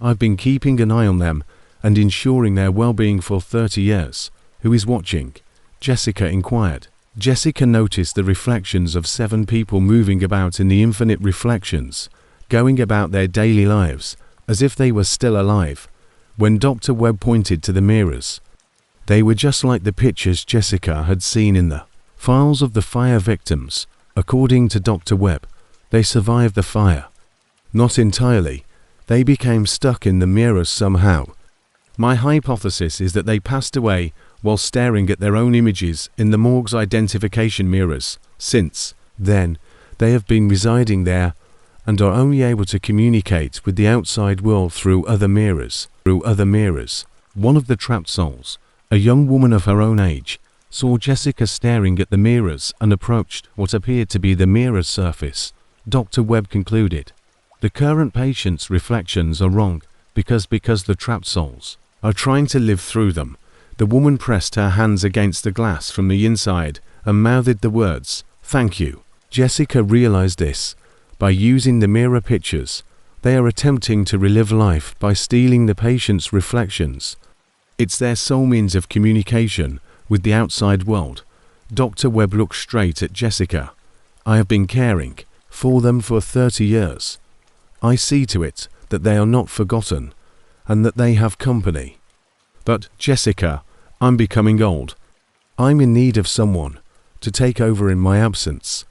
I've been keeping an eye on them and ensuring their well-being for 30 years. Who is watching?" Jessica inquired. Jessica noticed the reflections of 7 people moving about in the infinite reflections, going about their daily lives, as if they were still alive. When Dr. Webb pointed to the mirrors, they were just like the pictures Jessica had seen in the files of the fire victims. According to Dr. Webb, they survived the fire. Not entirely. They became stuck in the mirrors somehow. My hypothesis is that they passed away while staring at their own images in the morgue's identification mirrors. Since then, they have been residing there and are only able to communicate with the outside world through other mirrors. One of the trapped souls, a young woman of her own age, saw Jessica staring at the mirrors and approached what appeared to be the mirror's surface. Dr. Webb concluded, "The current patient's reflections are wrong because the trapped souls are trying to live through them." The woman pressed her hands against the glass from the inside and mouthed the words, "Thank you." Jessica realized this. By using the mirror pictures, they are attempting to relive life by stealing the patient's reflections. It's their sole means of communication with the outside world. Dr. Webb looked straight at Jessica. "I have been caring for them for 30 years. I see to it that they are not forgotten and that they have company. But, Jessica, I'm becoming old. I'm in need of someone to take over in my absence."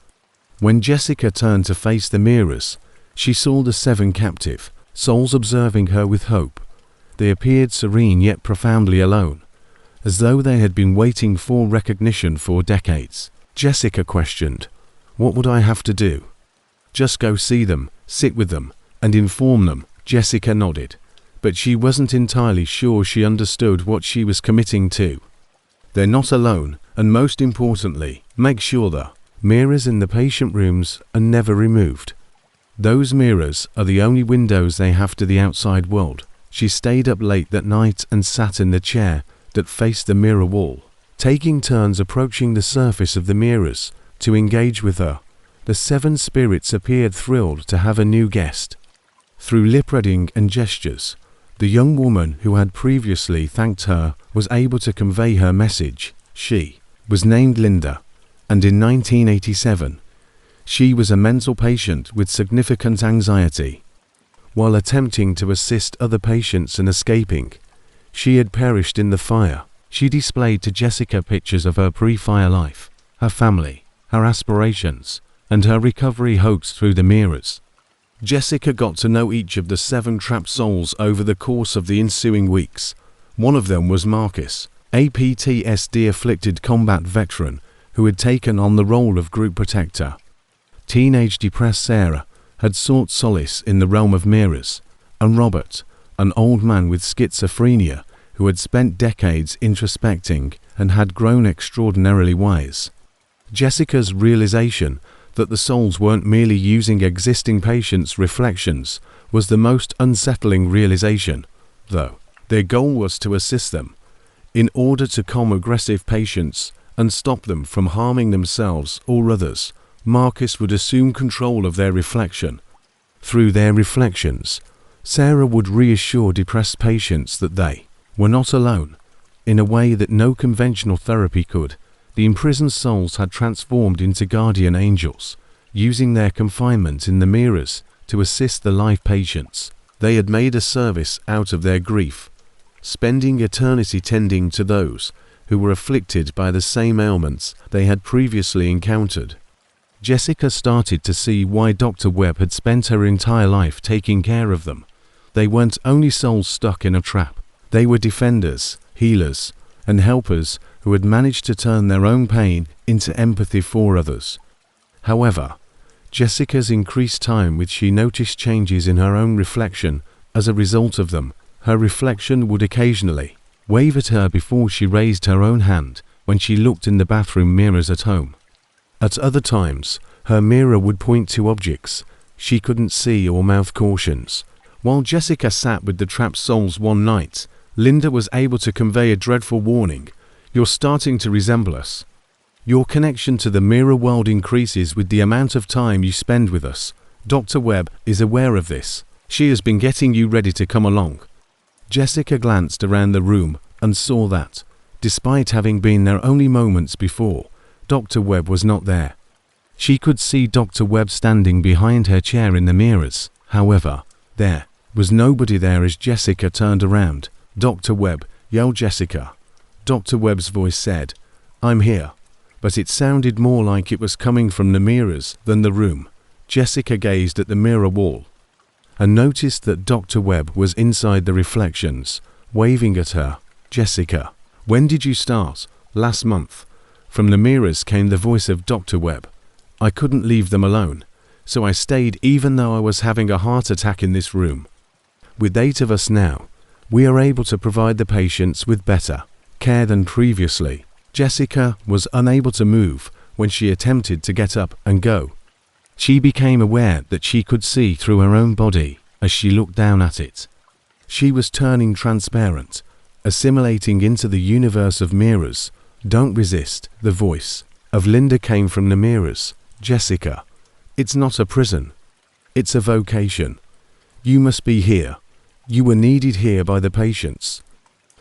When Jessica turned to face the mirrors, she saw the 7 captive souls observing her with hope. They appeared serene yet profoundly alone, as though they had been waiting for recognition for decades. Jessica questioned, "What would I have to do?" "Just go see them, sit with them, and inform them." Jessica nodded, but she wasn't entirely sure she understood what she was committing to. "They're not alone, and most importantly, make sure the mirrors in the patient rooms are never removed. Those mirrors are the only windows they have to the outside world." She stayed up late that night and sat in the chair that faced the mirror wall, taking turns approaching the surface of the mirrors to engage with her. The 7 spirits appeared thrilled to have a new guest. Through lip-reading and gestures, the young woman who had previously thanked her was able to convey her message. She was named Linda, and in 1987, she was a mental patient with significant anxiety. While attempting to assist other patients in escaping, she had perished in the fire. She displayed to Jessica pictures of her pre-fire life, her family, her aspirations, and her recovery hopes through the mirrors. Jessica got to know each of the 7 trapped souls over the course of the ensuing weeks. One of them was Marcus, a PTSD-afflicted combat veteran who had taken on the role of group protector. Teenage depressed Sarah had sought solace in the realm of mirrors, and Robert, an old man with schizophrenia who had spent decades introspecting and had grown extraordinarily wise. Jessica's realization that the souls weren't merely using existing patients' reflections was the most unsettling realization, though. Their goal was to assist them, in order to calm aggressive patients and stop them from harming themselves or others. Marcus would assume control of their reflection. Through their reflections, Sarah would reassure depressed patients that they were not alone, in a way that no conventional therapy could. The imprisoned souls had transformed into guardian angels, using their confinement in the mirrors to assist the live patients. They had made a service out of their grief, spending eternity tending to those who were afflicted by the same ailments they had previously encountered. Jessica started to see why Dr. Webb had spent her entire life taking care of them. They weren't only souls stuck in a trap. They were defenders, healers, and helpers who had managed to turn their own pain into empathy for others. However, Jessica's increased time with she noticed changes in her own reflection as a result of them. Her reflection would occasionally wave at her before she raised her own hand when she looked in the bathroom mirrors at home. At other times, her mirror would point to objects she couldn't see or mouth cautions. While Jessica sat with the trapped souls one night, Linda was able to convey a dreadful warning. "You're starting to resemble us. Your connection to the mirror world increases with the amount of time you spend with us. Dr. Webb is aware of this. She has been getting you ready to come along." Jessica glanced around the room and saw that, despite having been there only moments before, Dr. Webb was not there. She could see Dr. Webb standing behind her chair in the mirrors. However, there was nobody there as Jessica turned around. "Dr. Webb," yelled Jessica. Dr. Webb's voice said, "I'm here," but it sounded more like it was coming from the mirrors than the room. Jessica gazed at the mirror wall and noticed that Dr. Webb was inside the reflections, waving at her. "Jessica, when did you start?" "Last month." From the mirrors came the voice of Dr. Webb. "I couldn't leave them alone, so I stayed even though I was having a heart attack in this room. With 8 of us now, we are able to provide the patients with better care than previously." Jessica was unable to move when she attempted to get up and go. She became aware that she could see through her own body as she looked down at it. She was turning transparent, assimilating into the universe of mirrors. "Don't resist." The voice of Linda came from the mirrors. "Jessica, it's not a prison. It's a vocation. You must be here. You were needed here by the patients.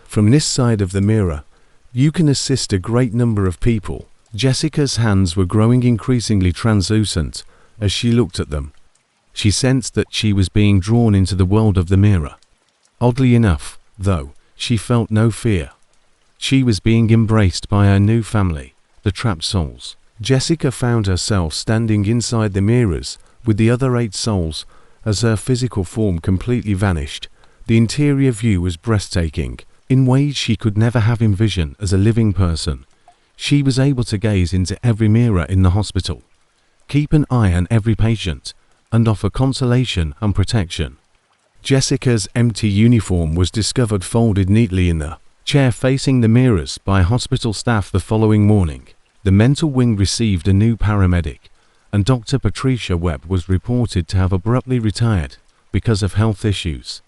From this side of the mirror, you can assist a great number of people." Jessica's hands were growing increasingly translucent as she looked at them. She sensed that she was being drawn into the world of the mirror. Oddly enough, though, she felt no fear. She was being embraced by her new family, the trapped souls. Jessica found herself standing inside the mirrors with the other 8 souls as her physical form completely vanished. The interior view was breathtaking, in ways she could never have envisioned as a living person. She was able to gaze into every mirror in the hospital, keep an eye on every patient, and offer consolation and protection. Jessica's empty uniform was discovered folded neatly in the chair facing the mirrors by hospital staff the following morning. The mental wing received a new paramedic, and Dr. Patricia Webb was reported to have abruptly retired because of health issues.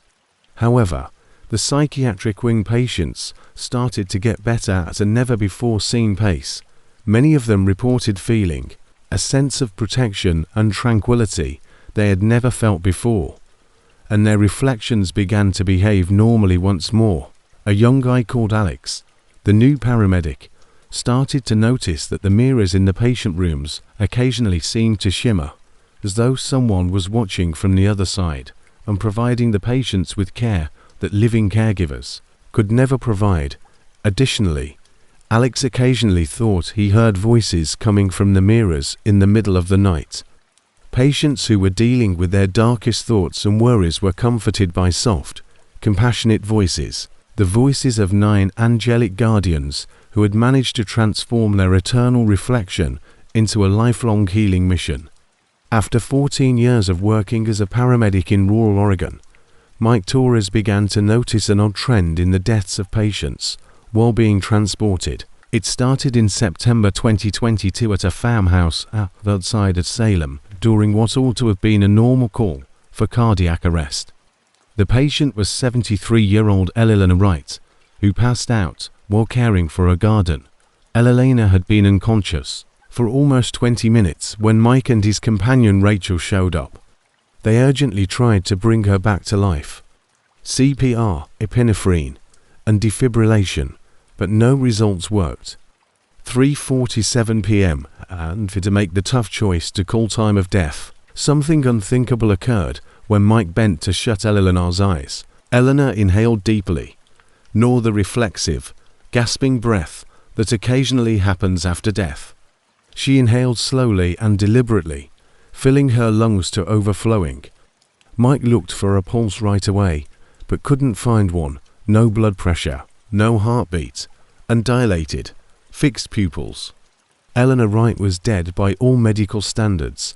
However, the psychiatric wing patients started to get better at a never-before-seen pace. Many of them reported feeling a sense of protection and tranquility they had never felt before, and their reflections began to behave normally once more. A young guy called Alex, the new paramedic, started to notice that the mirrors in the patient rooms occasionally seemed to shimmer, as though someone was watching from the other side and providing the patients with care that living caregivers could never provide. Additionally, Alex occasionally thought he heard voices coming from the mirrors in the middle of the night. Patients who were dealing with their darkest thoughts and worries were comforted by soft, compassionate voices, the voices of 9 angelic guardians who had managed to transform their eternal reflection into a lifelong healing mission. After 14 years of working as a paramedic in rural Oregon, Mike Torres began to notice an odd trend in the deaths of patients while being transported. It started in September 2022 at a farmhouse outside of Salem during what ought to have been a normal call for cardiac arrest. The patient was 73-year-old Elena Wright, who passed out while caring for a garden. Elena had been unconscious for almost 20 minutes when Mike and his companion Rachel showed up. They urgently tried to bring her back to life. CPR, epinephrine, and defibrillation, but no results worked. 3:47 p.m. and to make the tough choice to call time of death, something unthinkable occurred when Mike bent to shut Eleanor's eyes. Eleanor inhaled deeply, nor the reflexive, gasping breath that occasionally happens after death. She inhaled slowly and deliberately, filling her lungs to overflowing. Mike looked for a pulse right away, but couldn't find one. No blood pressure, no heartbeat, and dilated, fixed pupils. Eleanor Wright was dead by all medical standards.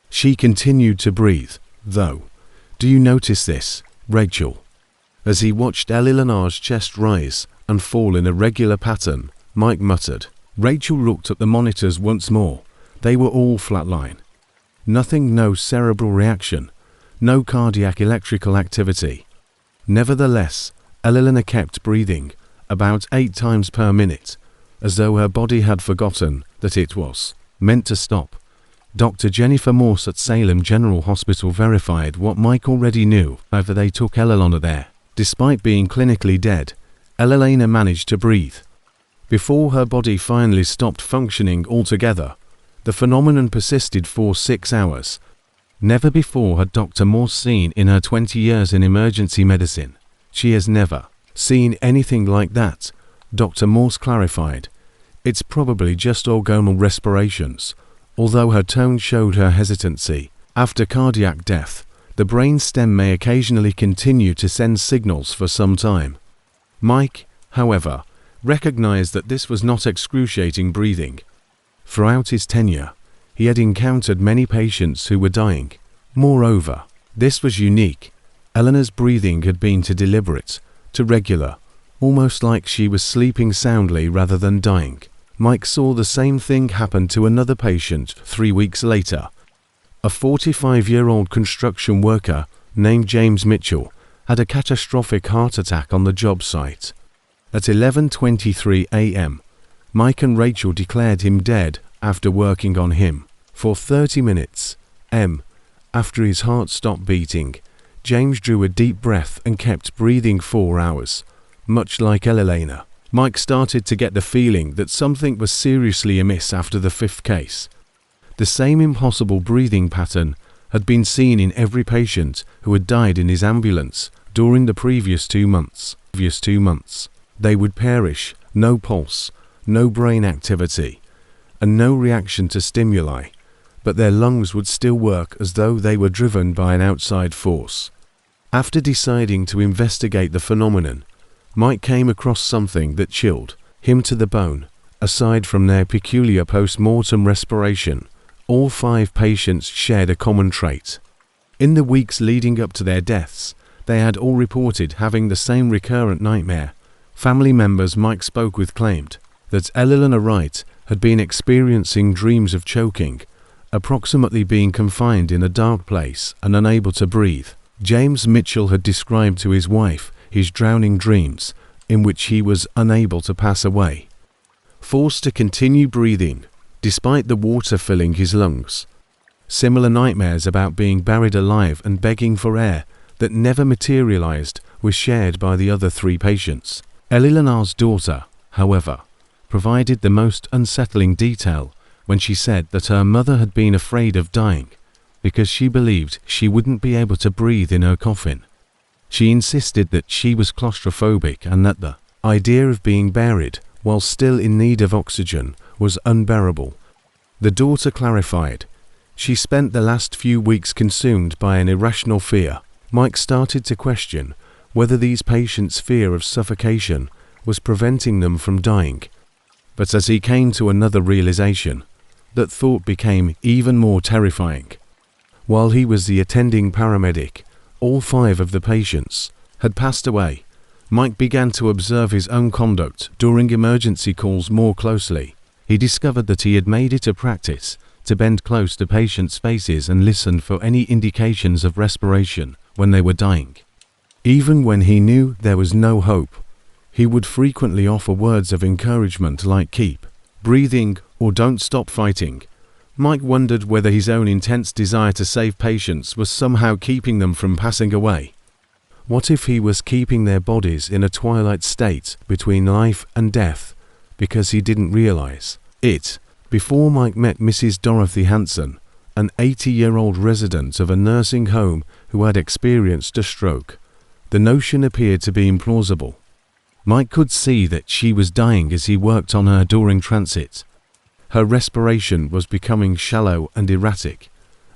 She continued to breathe, though. Do you notice this, Rachel? As he watched Eleanor's chest rise and fall in a regular pattern, Mike muttered. Rachel looked at the monitors once more. They were all flatline. Nothing, no cerebral reaction, no cardiac electrical activity. Nevertheless, Eleanor kept breathing, about 8 times per minute, as though her body had forgotten that it was meant to stop. Dr. Jennifer Morse at Salem General Hospital verified what Mike already knew after they took Eleanor there. Despite being clinically dead, Eleanor managed to breathe. Before her body finally stopped functioning altogether, the phenomenon persisted for 6 hours. Never before had Dr. Morse seen in her 20 years in emergency medicine. She has never seen anything like that, Dr. Morse clarified. It's probably just orgonal respirations, although her tone showed her hesitancy. After cardiac death, the brain stem may occasionally continue to send signals for some time. Mike, however, recognized that this was not excruciating breathing. Throughout his tenure, he had encountered many patients who were dying. Moreover, this was unique. Eleanor's breathing had been too deliberate, too regular, almost like she was sleeping soundly rather than dying. Mike saw the same thing happen to another patient 3 weeks later. A 45-year-old construction worker named James Mitchell had a catastrophic heart attack on the job site. At 11:23 a.m., Mike and Rachel declared him dead after working on him for 30 minutes. After his heart stopped beating, James drew a deep breath and kept breathing 4 hours, much like Eleanor. Mike started to get the feeling that something was seriously amiss after the 5th case. The same impossible breathing pattern had been seen in every patient who had died in his ambulance during the previous 2 months. They would perish, no pulse, no brain activity, and no reaction to stimuli, but their lungs would still work as though they were driven by an outside force. After deciding to investigate the phenomenon, Mike came across something that chilled him to the bone. Aside from their peculiar post-mortem respiration, all 5 patients shared a common trait. In the weeks leading up to their deaths, they had all reported having the same recurrent nightmare. Family members Mike spoke with claimed that Eleanor Wright had been experiencing dreams of choking, approximately being confined in a dark place and unable to breathe. James Mitchell had described to his wife his drowning dreams, in which he was unable to pass away, forced to continue breathing despite the water filling his lungs. Similar nightmares about being buried alive and begging for air that never materialized were shared by the other 3 patients. Eleanor's daughter, however, provided the most unsettling detail when she said that her mother had been afraid of dying because she believed she wouldn't be able to breathe in her coffin. She insisted that she was claustrophobic and that the idea of being buried while still in need of oxygen, was unbearable. The daughter clarified. She spent the last few weeks consumed by an irrational fear. Mike started to question whether these patients' fear of suffocation was preventing them from dying. But as he came to another realization, that thought became even more terrifying. While he was the attending paramedic, all 5 of the patients had passed away. Mike began to observe his own conduct during emergency calls more closely. He discovered that he had made it a practice to bend close to patients' faces and listen for any indications of respiration when they were dying. Even when he knew there was no hope, he would frequently offer words of encouragement like keep breathing or don't stop fighting. Mike wondered whether his own intense desire to save patients was somehow keeping them from passing away. What if he was keeping their bodies in a twilight state between life and death because he didn't realize it? Before Mike met Mrs. Dorothy Hanson, an 80-year-old resident of a nursing home who had experienced a stroke, the notion appeared to be implausible. Mike could see that she was dying as he worked on her during transit. Her respiration was becoming shallow and erratic,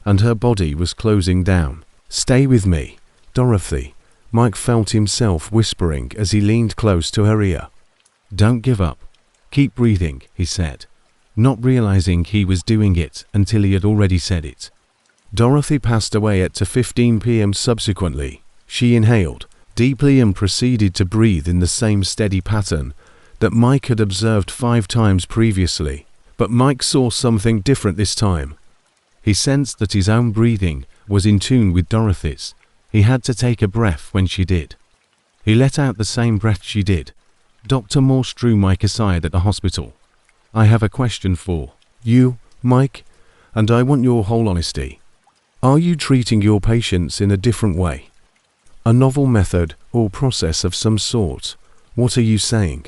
and her body was closing down. "Stay with me, Dorothy," Mike felt himself whispering as he leaned close to her ear. "Don't give up. Keep breathing," he said, not realizing he was doing it until he had already said it. Dorothy passed away at 2:15 p.m. Subsequently, she inhaled deeply and proceeded to breathe in the same steady pattern that Mike had observed 5 times previously. But Mike saw something different this time. He sensed that his own breathing was in tune with Dorothy's. He had to take a breath when she did. He let out the same breath she did. Dr. Morse drew Mike aside at the hospital. "I have a question for you, Mike, and I want your whole honesty. Are you treating your patients in a different way? A novel method or process of some sort? What are you saying?"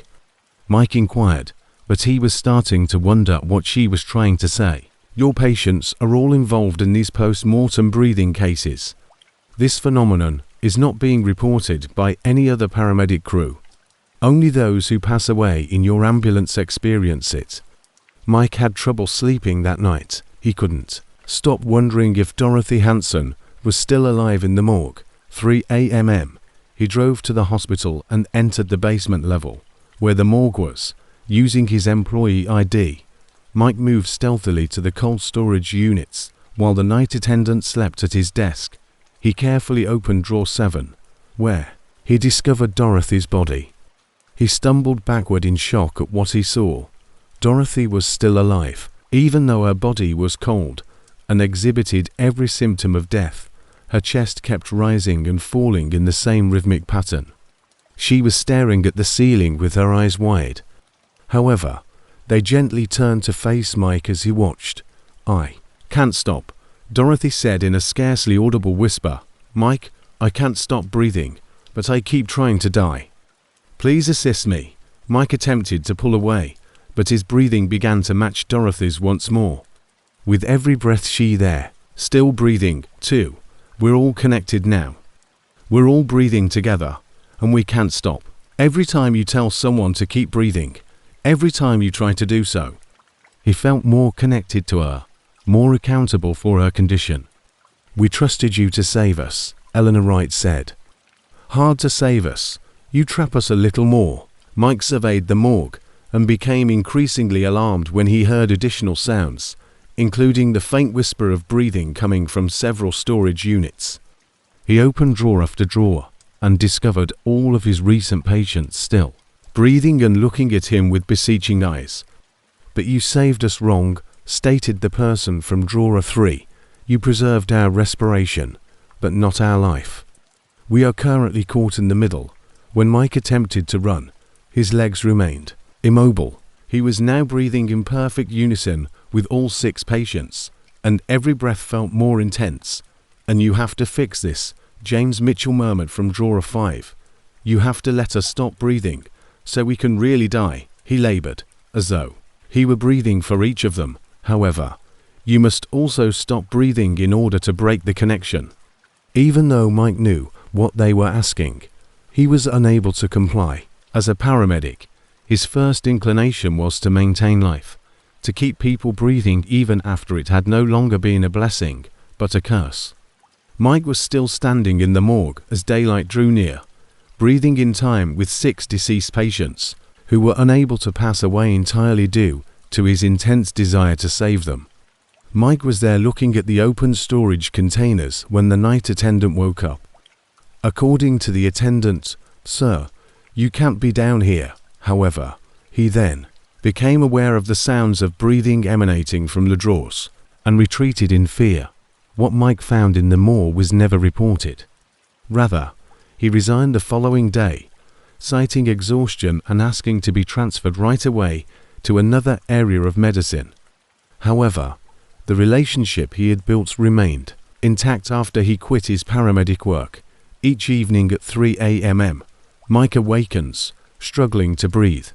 Mike inquired, but he was starting to wonder what she was trying to say. "Your patients are all involved in these post-mortem breathing cases. This phenomenon is not being reported by any other paramedic crew. Only those who pass away in your ambulance experience it." Mike had trouble sleeping that night. He couldn't stop wondering if Dorothy Hanson was still alive in the morgue. 3 a.m. He drove to the hospital and entered the basement level, where the morgue was. Using his employee ID, Mike moved stealthily to the cold storage units while the night attendant slept at his desk. He carefully opened drawer 7, where he discovered Dorothy's body. He stumbled backward in shock at what he saw. Dorothy was still alive, even though her body was cold and exhibited every symptom of death. Her chest kept rising and falling in the same rhythmic pattern. She was staring at the ceiling with her eyes wide. However, they gently turned to face Mike as he watched. "I can't stop," Dorothy said in a scarcely audible whisper. "Mike, I can't stop breathing, but I keep trying to die. Please assist me." Mike attempted to pull away, but his breathing began to match Dorothy's once more. With every breath she there, still breathing, too. "We're all connected now. We're all breathing together, and we can't stop. Every time you tell someone to keep breathing, every time you try to do so." He felt more connected to her, more accountable for her condition. "We trusted you to save us," Eleanor Wright said. "Hard to save us. You trap us a little more." Mike surveyed the morgue and became increasingly alarmed when he heard additional sounds, including the faint whisper of breathing coming from several storage units. He opened drawer after drawer and discovered all of his recent patients still breathing and looking at him with beseeching eyes. "But you saved us wrong," stated the person from drawer 3. "You preserved our respiration, but not our life. We are currently caught in the middle." When Mike attempted to run, his legs remained immobile. He was now breathing in perfect unison with all 6 patients, and every breath felt more intense. "And you have to fix this," James Mitchell murmured from drawer 5. "You have to let us stop breathing, so we can really die," he labored, as though he were breathing for each of them. "However, you must also stop breathing in order to break the connection." Even though Mike knew what they were asking, he was unable to comply. As a paramedic, His first inclination was to maintain life, to keep people breathing even after it had no longer been a blessing, but a curse. Mike was still standing in the morgue as daylight drew near, breathing in time with 6 deceased patients, who were unable to pass away entirely due to his intense desire to save them. Mike was there looking at the open storage containers when the night attendant woke up. According to the attendant, "Sir, you can't be down here." However, he then became aware of the sounds of breathing emanating from the drawers and retreated in fear. What Mike found in the morgue was never reported. Rather, he resigned the following day, citing exhaustion and asking to be transferred right away to another area of medicine. However, the relationship he had built remained intact after he quit his paramedic work. Each evening at 3 a.m., Mike awakens, struggling to breathe.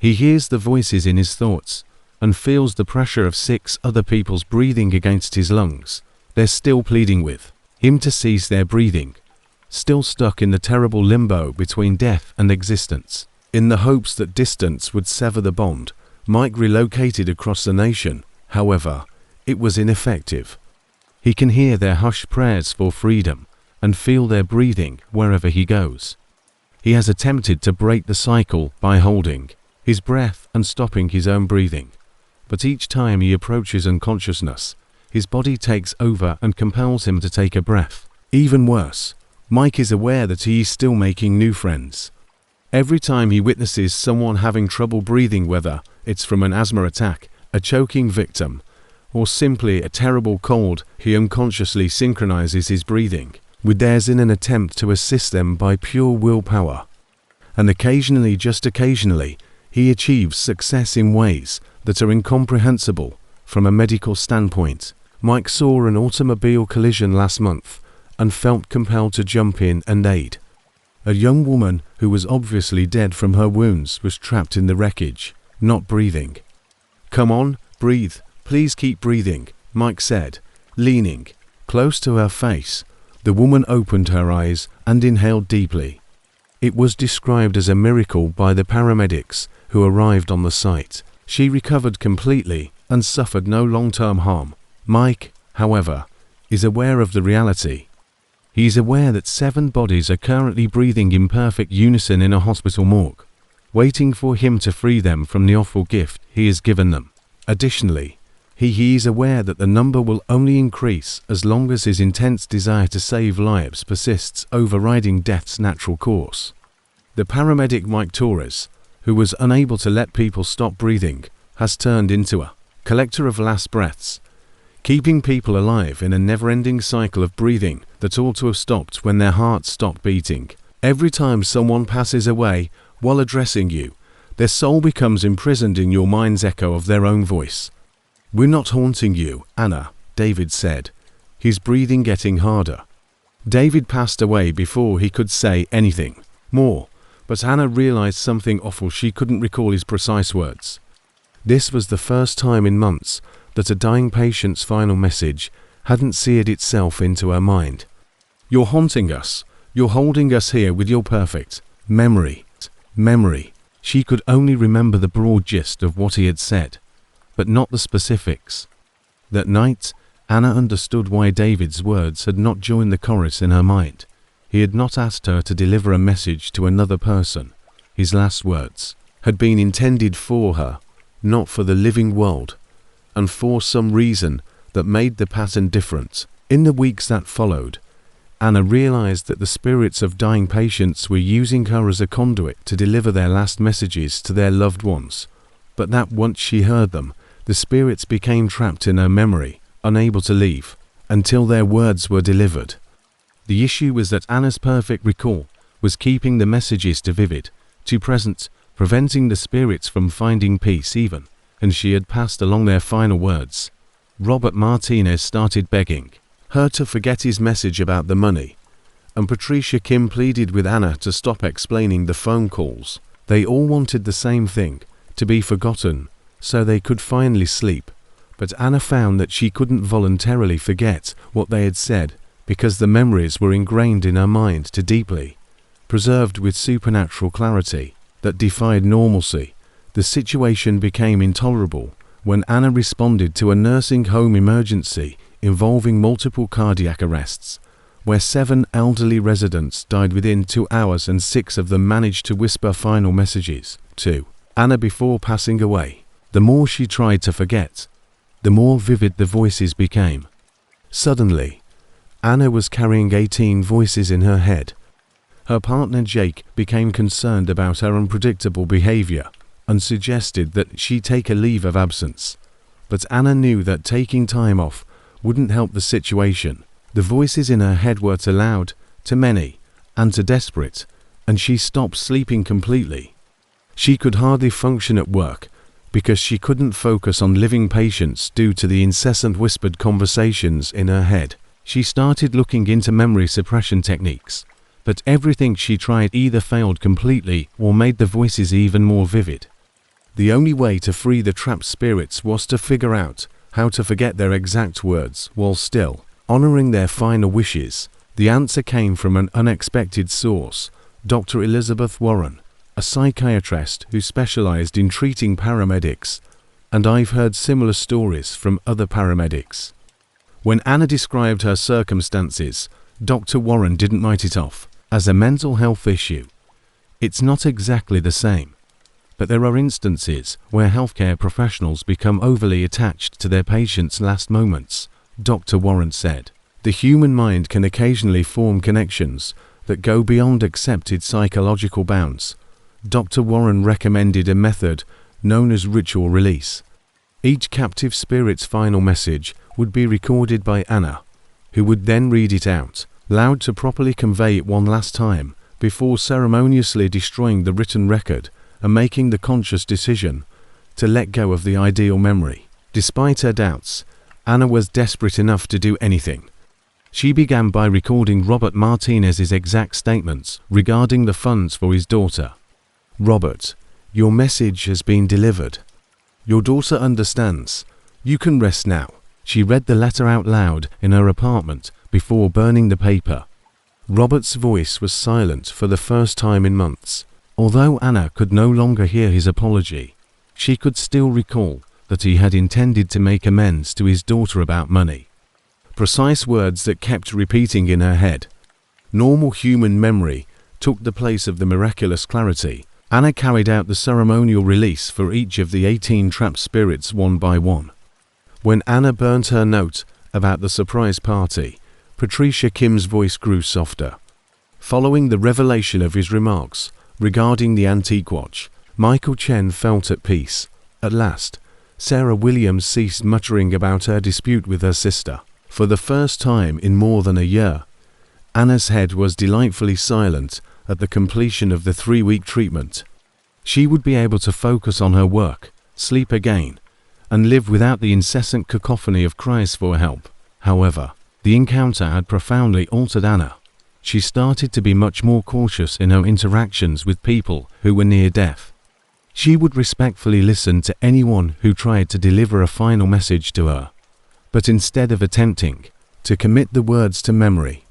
He hears the voices in his thoughts and feels the pressure of 6 other people's breathing against his lungs. They're still pleading with him to cease their breathing, still stuck in the terrible limbo between death and existence. In the hopes that distance would sever the bond, Mike relocated across the nation. However, it was ineffective. He can hear their hushed prayers for freedom and feel their breathing wherever he goes. He has attempted to break the cycle by holding his breath and stopping his own breathing. But each time he approaches unconsciousness, his body takes over and compels him to take a breath. Even worse, Mike is aware that he is still making new friends. Every time he witnesses someone having trouble breathing, whether it's from an asthma attack, a choking victim, or simply a terrible cold, he unconsciously synchronizes his breathing with theirs in an attempt to assist them by pure willpower. And occasionally, just occasionally, he achieves success in ways that are incomprehensible from a medical standpoint. Mike saw an automobile collision last month and felt compelled to jump in and aid. A young woman who was obviously dead from her wounds was trapped in the wreckage, not breathing. "Come on, breathe, please keep breathing," Mike said, leaning close to her face. The woman opened her eyes and inhaled deeply. It was described as a miracle by the paramedics who arrived on the site. She recovered completely and suffered no long-term harm. Mike, however, is aware of the reality. He is aware that 7 bodies are currently breathing in perfect unison in a hospital morgue, waiting for him to free them from the awful gift he has given them. Additionally, he is aware that the number will only increase as long as his intense desire to save lives persists, overriding death's natural course. The paramedic Mike Torres, who was unable to let people stop breathing, has turned into a collector of last breaths, keeping people alive in a never-ending cycle of breathing that ought to have stopped when their hearts stopped beating. Every time someone passes away while addressing you, their soul becomes imprisoned in your mind's echo of their own voice. "We're not haunting you, Anna," David said, his breathing getting harder. David passed away before he could say anything more, but Anna realized something awful. She couldn't recall his precise words. This was the first time in months that a dying patient's final message hadn't seared itself into her mind. "You're haunting us. You're holding us here with your perfect memory." She could only remember the broad gist of what he had said, but not the specifics. That night, Anna understood why David's words had not joined the chorus in her mind. He had not asked her to deliver a message to another person. His last words had been intended for her, not for the living world, and for some reason that made the pattern different. In the weeks that followed, Anna realized that the spirits of dying patients were using her as a conduit to deliver their last messages to their loved ones, but that once she heard them, the spirits became trapped in her memory, unable to leave, until their words were delivered. The issue was that Anna's perfect recall was keeping the messages too vivid, too present, preventing the spirits from finding peace even, and she had passed along their final words. Robert Martinez started begging her to forget his message about the money, and Patricia Kim pleaded with Anna to stop explaining the phone calls. They all wanted the same thing, to be forgotten, so they could finally sleep. But Anna found that she couldn't voluntarily forget what they had said, because the memories were ingrained in her mind too deeply, preserved with supernatural clarity. that defied normalcy. The situation became intolerable when Anna responded to a nursing home emergency involving multiple cardiac arrests, where 7 elderly residents died within 2 hours and 6 of them managed to whisper final messages to Anna before passing away. The more she tried to forget, the more vivid the voices became. Suddenly, Anna was carrying 18 voices in her head. Her partner Jake became concerned about her unpredictable behavior and suggested that she take a leave of absence. But Anna knew that taking time off wouldn't help the situation. The voices in her head were too loud, too many, and too desperate, and she stopped sleeping completely. She could hardly function at work because she couldn't focus on living patients due to the incessant whispered conversations in her head. She started looking into memory suppression techniques, but everything she tried either failed completely or made the voices even more vivid. The only way to free the trapped spirits was to figure out how to forget their exact words while still honoring their final wishes. The answer came from an unexpected source, Dr. Elizabeth Warren, a psychiatrist who specialized in treating paramedics, and I've heard similar stories from other paramedics. When Anna described her circumstances, Dr. Warren didn't write it off as a mental health issue. It's not exactly the same, but there are instances where healthcare professionals become overly attached to their patients' last moments, Dr. Warren said. The human mind can occasionally form connections that go beyond accepted psychological bounds. Dr. Warren recommended a method known as ritual release. Each captive spirit's final message would be recorded by Anna, who would then read it out loud to properly convey it one last time before ceremoniously destroying the written record and making the conscious decision to let go of the ideal memory. Despite her doubts, Anna was desperate enough to do anything. She began by recording Robert Martinez's exact statements regarding the funds for his daughter. "Robert, your message has been delivered. Your daughter understands. You can rest now." She read the letter out loud in her apartment before burning the paper. Robert's voice was silent for the first time in months. Although Anna could no longer hear his apology, she could still recall that he had intended to make amends to his daughter about money. Precise words that kept repeating in her head. Normal human memory took the place of the miraculous clarity. Anna carried out the ceremonial release for each of the 18 trapped spirits one by one. When Anna burnt her note about the surprise party, Patricia Kim's voice grew softer. Following the revelation of his remarks regarding the antique watch, Michael Chen felt at peace. At last, Sarah Williams ceased muttering about her dispute with her sister. For the first time in more than a year, Anna's head was delightfully silent at the completion of the 3-week treatment. She would be able to focus on her work, sleep again, and live without the incessant cacophony of cries for help. However, the encounter had profoundly altered Anna. She started to be much more cautious in her interactions with people who were near death. She would respectfully listen to anyone who tried to deliver a final message to her. But instead of attempting to commit the words to memory,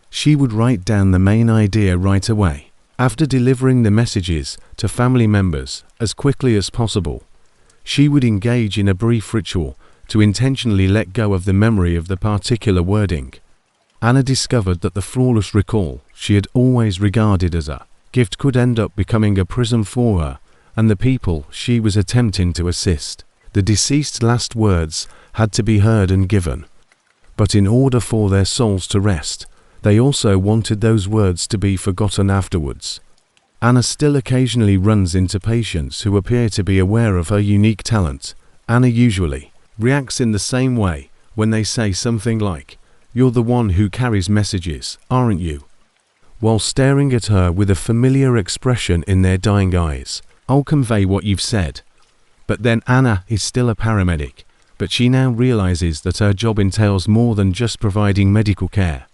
she would write down the main idea right away. After delivering the messages to family members as quickly as possible, she would engage in a brief ritual to intentionally let go of the memory of the particular wording. Anna discovered that the flawless recall she had always regarded as a gift could end up becoming a prison for her and the people she was attempting to assist. The deceased's last words had to be heard and given, but in order for their souls to rest, they also wanted those words to be forgotten afterwards. Anna still occasionally runs into patients who appear to be aware of her unique talent. Anna usually reacts in the same way when they say something like, "You're the one who carries messages, aren't you?" While staring at her with a familiar expression in their dying eyes. "I'll convey what you've said." But then Anna is still a paramedic, but she now realizes that her job entails more than just providing medical care.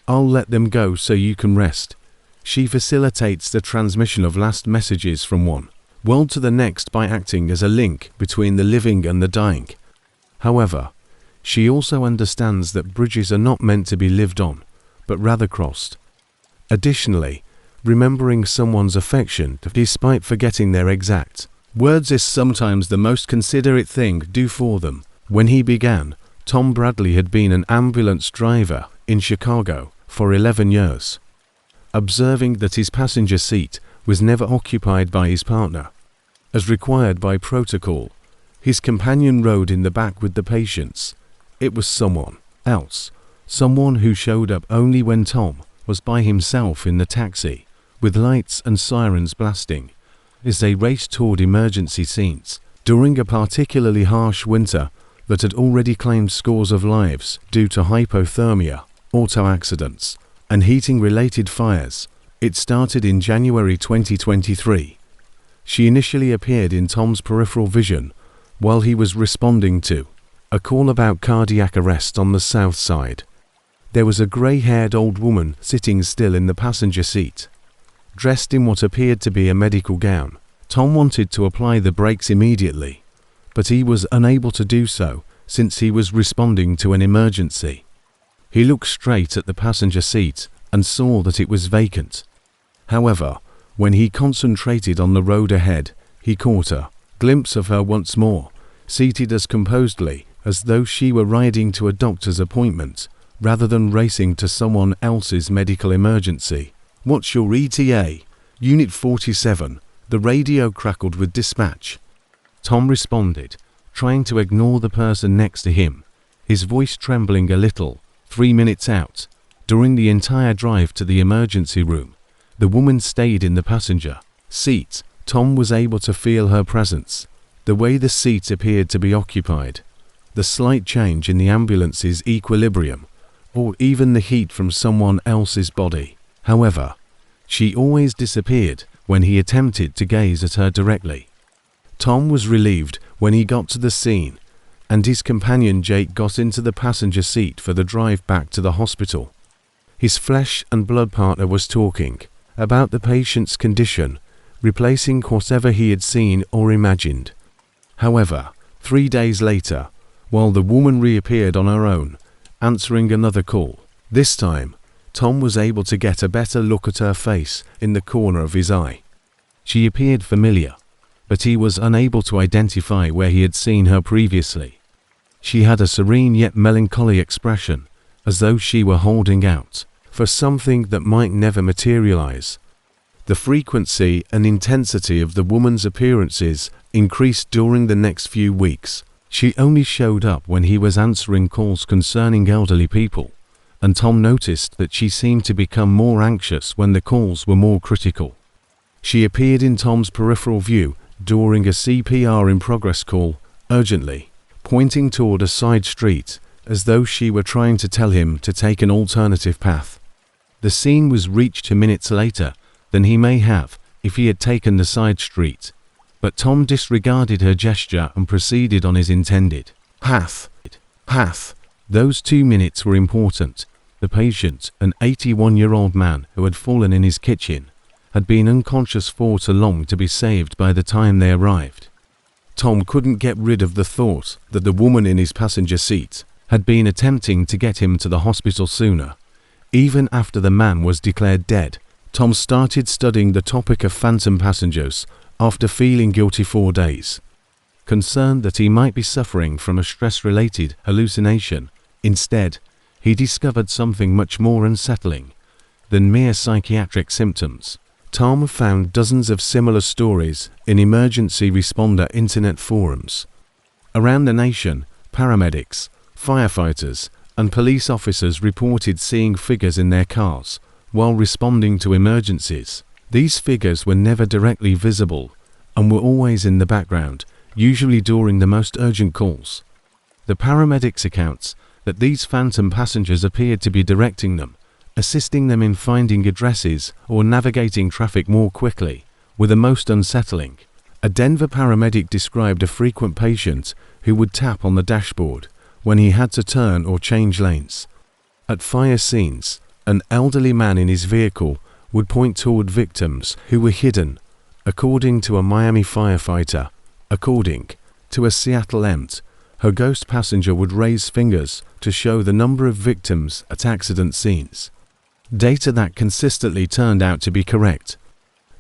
"I'll let them go so you can rest." She facilitates the transmission of last messages from one world to the next by acting as a link between the living and the dying. However, she also understands that bridges are not meant to be lived on, but rather crossed. Additionally, remembering someone's affection despite forgetting their exact words is sometimes the most considerate thing to do for them. When he began, Tom Bradley had been an ambulance driver in Chicago for 11 years. Observing that his passenger seat was never occupied by his partner, as required by protocol, his companion rode in the back with the patients. It was someone else, someone who showed up only when Tom was by himself in the taxi, with lights and sirens blasting, as they raced toward emergency scenes during a particularly harsh winter that had already claimed scores of lives due to hypothermia, auto accidents, and heating-related fires. It started in January 2023. She initially appeared in Tom's peripheral vision while he was responding to a call about cardiac arrest on the south side. There was a grey-haired old woman sitting still in the passenger seat, dressed in what appeared to be a medical gown. Tom wanted to apply the brakes immediately, but he was unable to do so since he was responding to an emergency. He looked straight at the passenger seat and saw that it was vacant. However, when he concentrated on the road ahead, he caught a glimpse of her once more, seated as composedly as though she were riding to a doctor's appointment rather than racing to someone else's medical emergency. "What's your ETA? Unit 47. The radio crackled with dispatch. Tom responded, trying to ignore the person next to him, his voice trembling a little. 3 minutes out. During the entire drive to the emergency room, the woman stayed in the passenger seat. Tom was able to feel her presence, the way the seat appeared to be occupied, the slight change in the ambulance's equilibrium, or even the heat from someone else's body. However, she always disappeared when he attempted to gaze at her directly. Tom was relieved when he got to the scene, and his companion Jake got into the passenger seat for the drive back to the hospital. His flesh and blood partner was talking about the patient's condition, replacing whatever he had seen or imagined. However, 3 days later, while the woman reappeared on her own, answering another call, this time, Tom was able to get a better look at her face in the corner of his eye. She appeared familiar, but he was unable to identify where he had seen her previously. She had a serene yet melancholy expression, as though she were holding out for something that might never materialize. The frequency and intensity of the woman's appearances increased during the next few weeks. She only showed up when he was answering calls concerning elderly people, and Tom noticed that she seemed to become more anxious when the calls were more critical. She appeared in Tom's peripheral view during a CPR in progress call, urgently, pointing toward a side street, as though she were trying to tell him to take an alternative path. The scene was reached 2 minutes later than he may have if he had taken the side street, but Tom disregarded her gesture and proceeded on his intended path. Those 2 minutes were important. The patient, an 81-year-old man who had fallen in his kitchen, had been unconscious for too long to be saved by the time they arrived. Tom couldn't get rid of the thought that the woman in his passenger seat had been attempting to get him to the hospital sooner. Even after the man was declared dead, Tom started studying the topic of phantom passengers after feeling guilty 4 days. Concerned that he might be suffering from a stress-related hallucination, instead, he discovered something much more unsettling than mere psychiatric symptoms. Tom found dozens of similar stories in emergency responder internet forums. Around the nation, paramedics, firefighters, and police officers reported seeing figures in their cars while responding to emergencies. These figures were never directly visible and were always in the background, usually during the most urgent calls. The paramedics' accounts that these phantom passengers appeared to be directing them, assisting them in finding addresses or navigating traffic more quickly, were the most unsettling. A Denver paramedic described a frequent patient who would tap on the dashboard when he had to turn or change lanes. At fire scenes, an elderly man in his vehicle would point toward victims who were hidden, according to a Miami firefighter. According to a Seattle EMT, her ghost passenger would raise fingers to show the number of victims at accident scenes. data that consistently turned out to be correct.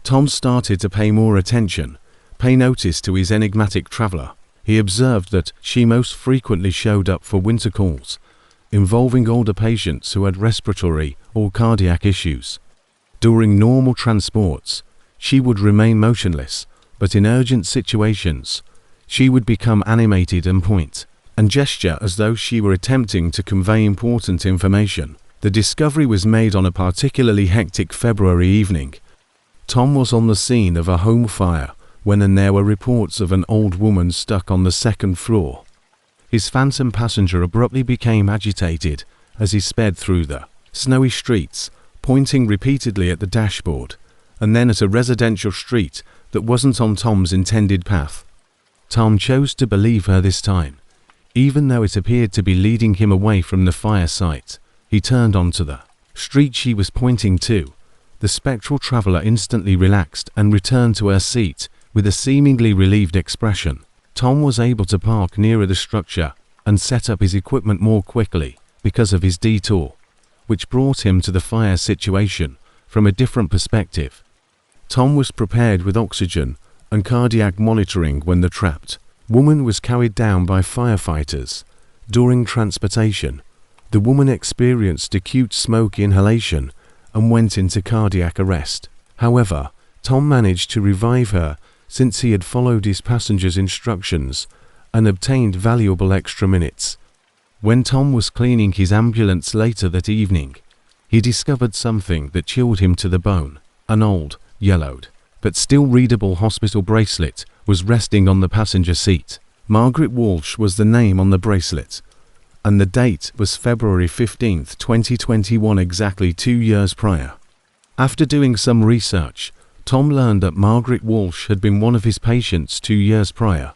Tom started to pay more attention, pay notice to his enigmatic traveler. He observed that she most frequently showed up for winter calls, involving older patients who had respiratory or cardiac issues. During normal transports, she would remain motionless, but in urgent situations, she would become animated and point and gesture as though she were attempting to convey important information. The discovery was made on a particularly hectic February evening. Tom was on the scene of a home fire when there were reports of an old woman stuck on the second floor. His phantom passenger abruptly became agitated as he sped through the snowy streets, pointing repeatedly at the dashboard, and then at a residential street that wasn't on Tom's intended path. Tom chose to believe her this time, even though it appeared to be leading him away from the fire site. He turned onto the street she was pointing to. The spectral traveler instantly relaxed and returned to her seat with a seemingly relieved expression. Tom was able to park nearer the structure and set up his equipment more quickly because of his detour, which brought him to the fire situation from a different perspective. Tom was prepared with oxygen and cardiac monitoring when the trapped woman was carried down by firefighters. During transportation, the woman experienced acute smoke inhalation and went into cardiac arrest. However, Tom managed to revive her since he had followed his passenger's instructions and obtained valuable extra minutes. When Tom was cleaning his ambulance later that evening, he discovered something that chilled him to the bone. An old, yellowed, but still readable hospital bracelet was resting on the passenger seat. Margaret Walsh was the name on the bracelet, and the date was February 15, 2021, exactly 2 years prior. After doing some research, Tom learned that Margaret Walsh had been one of his patients 2 years prior.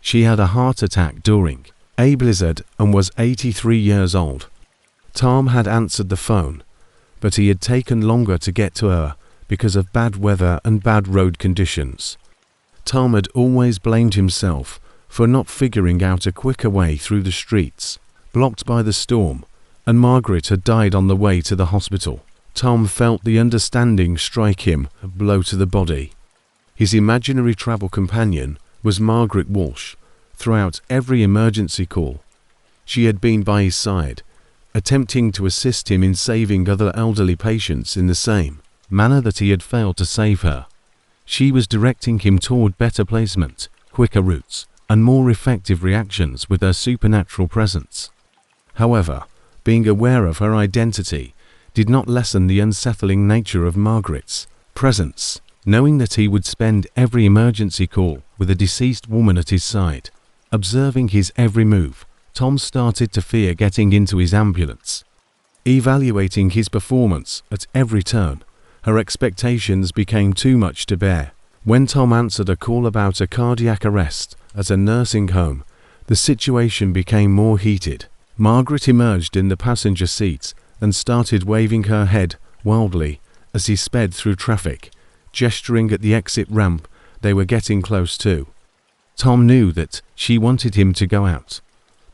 She had a heart attack during a blizzard and was 83 years old. Tom had answered the phone, but he had taken longer to get to her because of bad weather and bad road conditions. Tom had always blamed himself for not figuring out a quicker way through the streets, blocked by the storm, and Margaret had died on the way to the hospital. Tom felt the understanding strike him, a blow to the body. His imaginary travel companion was Margaret Walsh. Throughout every emergency call, she had been by his side, attempting to assist him in saving other elderly patients in the same manner that he had failed to save her. She was directing him toward better placement, quicker routes, and more effective reactions with her supernatural presence. However, being aware of her identity did not lessen the unsettling nature of Margaret's presence. Knowing that he would spend every emergency call with a deceased woman at his side, observing his every move, Tom started to fear getting into his ambulance. Evaluating his performance at every turn, her expectations became too much to bear. When Tom answered a call about a cardiac arrest at a nursing home, the situation became more heated. Margaret emerged in the passenger seat and started waving her head wildly as he sped through traffic, gesturing at the exit ramp they were getting close to. Tom knew that she wanted him to go out,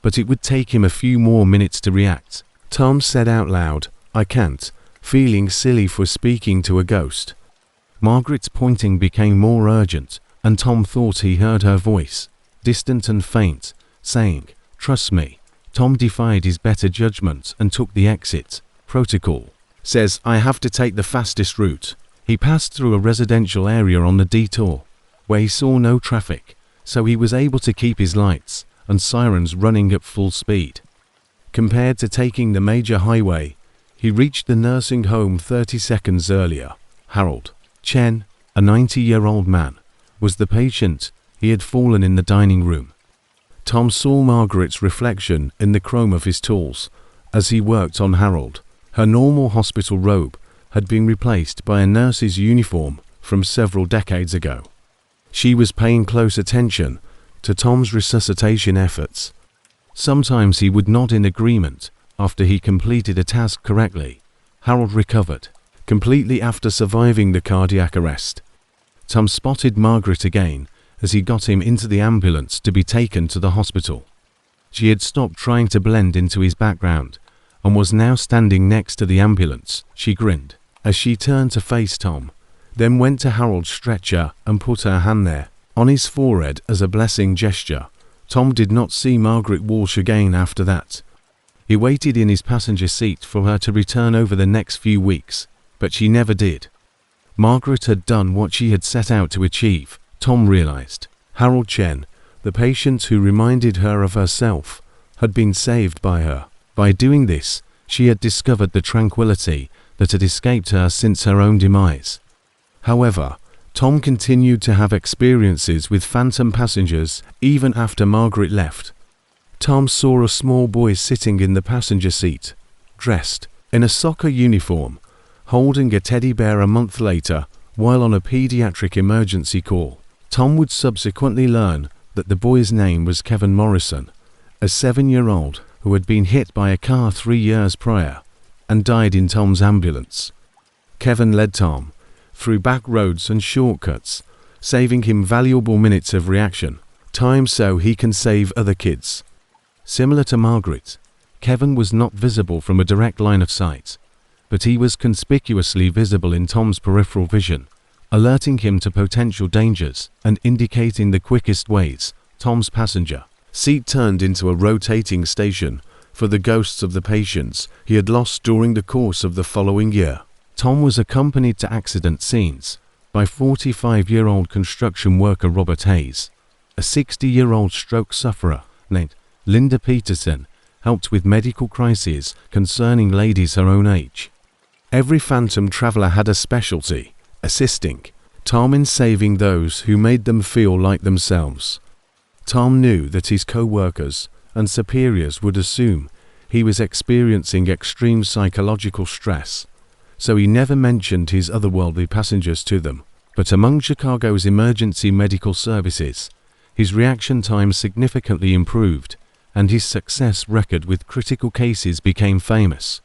but it would take him a few more minutes to react. Tom said out loud, "I can't," feeling silly for speaking to a ghost. Margaret's pointing became more urgent, and Tom thought he heard her voice, distant and faint, saying, "Trust me." Tom defied his better judgment and took the exit. Protocol says I have to take the fastest route. He passed through a residential area on the detour, where he saw no traffic, so he was able to keep his lights and sirens running at full speed. Compared to taking the major highway, he reached the nursing home 30 seconds earlier. Harold Chen, a 90-year-old man, was the patient. He had fallen in the dining room. Tom saw Margaret's reflection in the chrome of his tools as he worked on Harold. Her normal hospital robe had been replaced by a nurse's uniform from several decades ago. She was paying close attention to Tom's resuscitation efforts. Sometimes he would nod in agreement after he completed a task correctly. Harold recovered completely after surviving the cardiac arrest. Tom spotted Margaret again as he got him into the ambulance to be taken to the hospital. She had stopped trying to blend into his background and was now standing next to the ambulance. She grinned as she turned to face Tom, then went to Harold's stretcher and put her hand there on his forehead as a blessing gesture. Tom did not see Margaret Walsh again after that. He waited in his passenger seat for her to return over the next few weeks, but she never did. Margaret had done what she had set out to achieve, Tom realized. Harold Chen, the patient who reminded her of herself, had been saved by her. By doing this, she had discovered the tranquility that had escaped her since her own demise. However, Tom continued to have experiences with phantom passengers even after Margaret left. Tom saw a small boy sitting in the passenger seat, dressed in a soccer uniform, holding a teddy bear a month later while on a pediatric emergency call. Tom would subsequently learn that the boy's name was Kevin Morrison, a 7-year-old who had been hit by a car 3 years prior and died in Tom's ambulance. Kevin led Tom through back roads and shortcuts, saving him valuable minutes of reaction time so he can save other kids. Similar to Margaret, Kevin was not visible from a direct line of sight, but he was conspicuously visible in Tom's peripheral vision, alerting him to potential dangers and indicating the quickest ways. Tom's passenger seat turned into a rotating station for the ghosts of the patients he had lost during the course of the following year. Tom was accompanied to accident scenes by 45-year-old construction worker Robert Hayes. A 60-year-old stroke sufferer named Linda Peterson helped with medical crises concerning ladies her own age. Every phantom traveler had a specialty, assisting Tom in saving those who made them feel like themselves. Tom knew that his co-workers and superiors would assume he was experiencing extreme psychological stress, so he never mentioned his otherworldly passengers to them. But among Chicago's emergency medical services, his reaction time significantly improved, and his success record with critical cases became famous.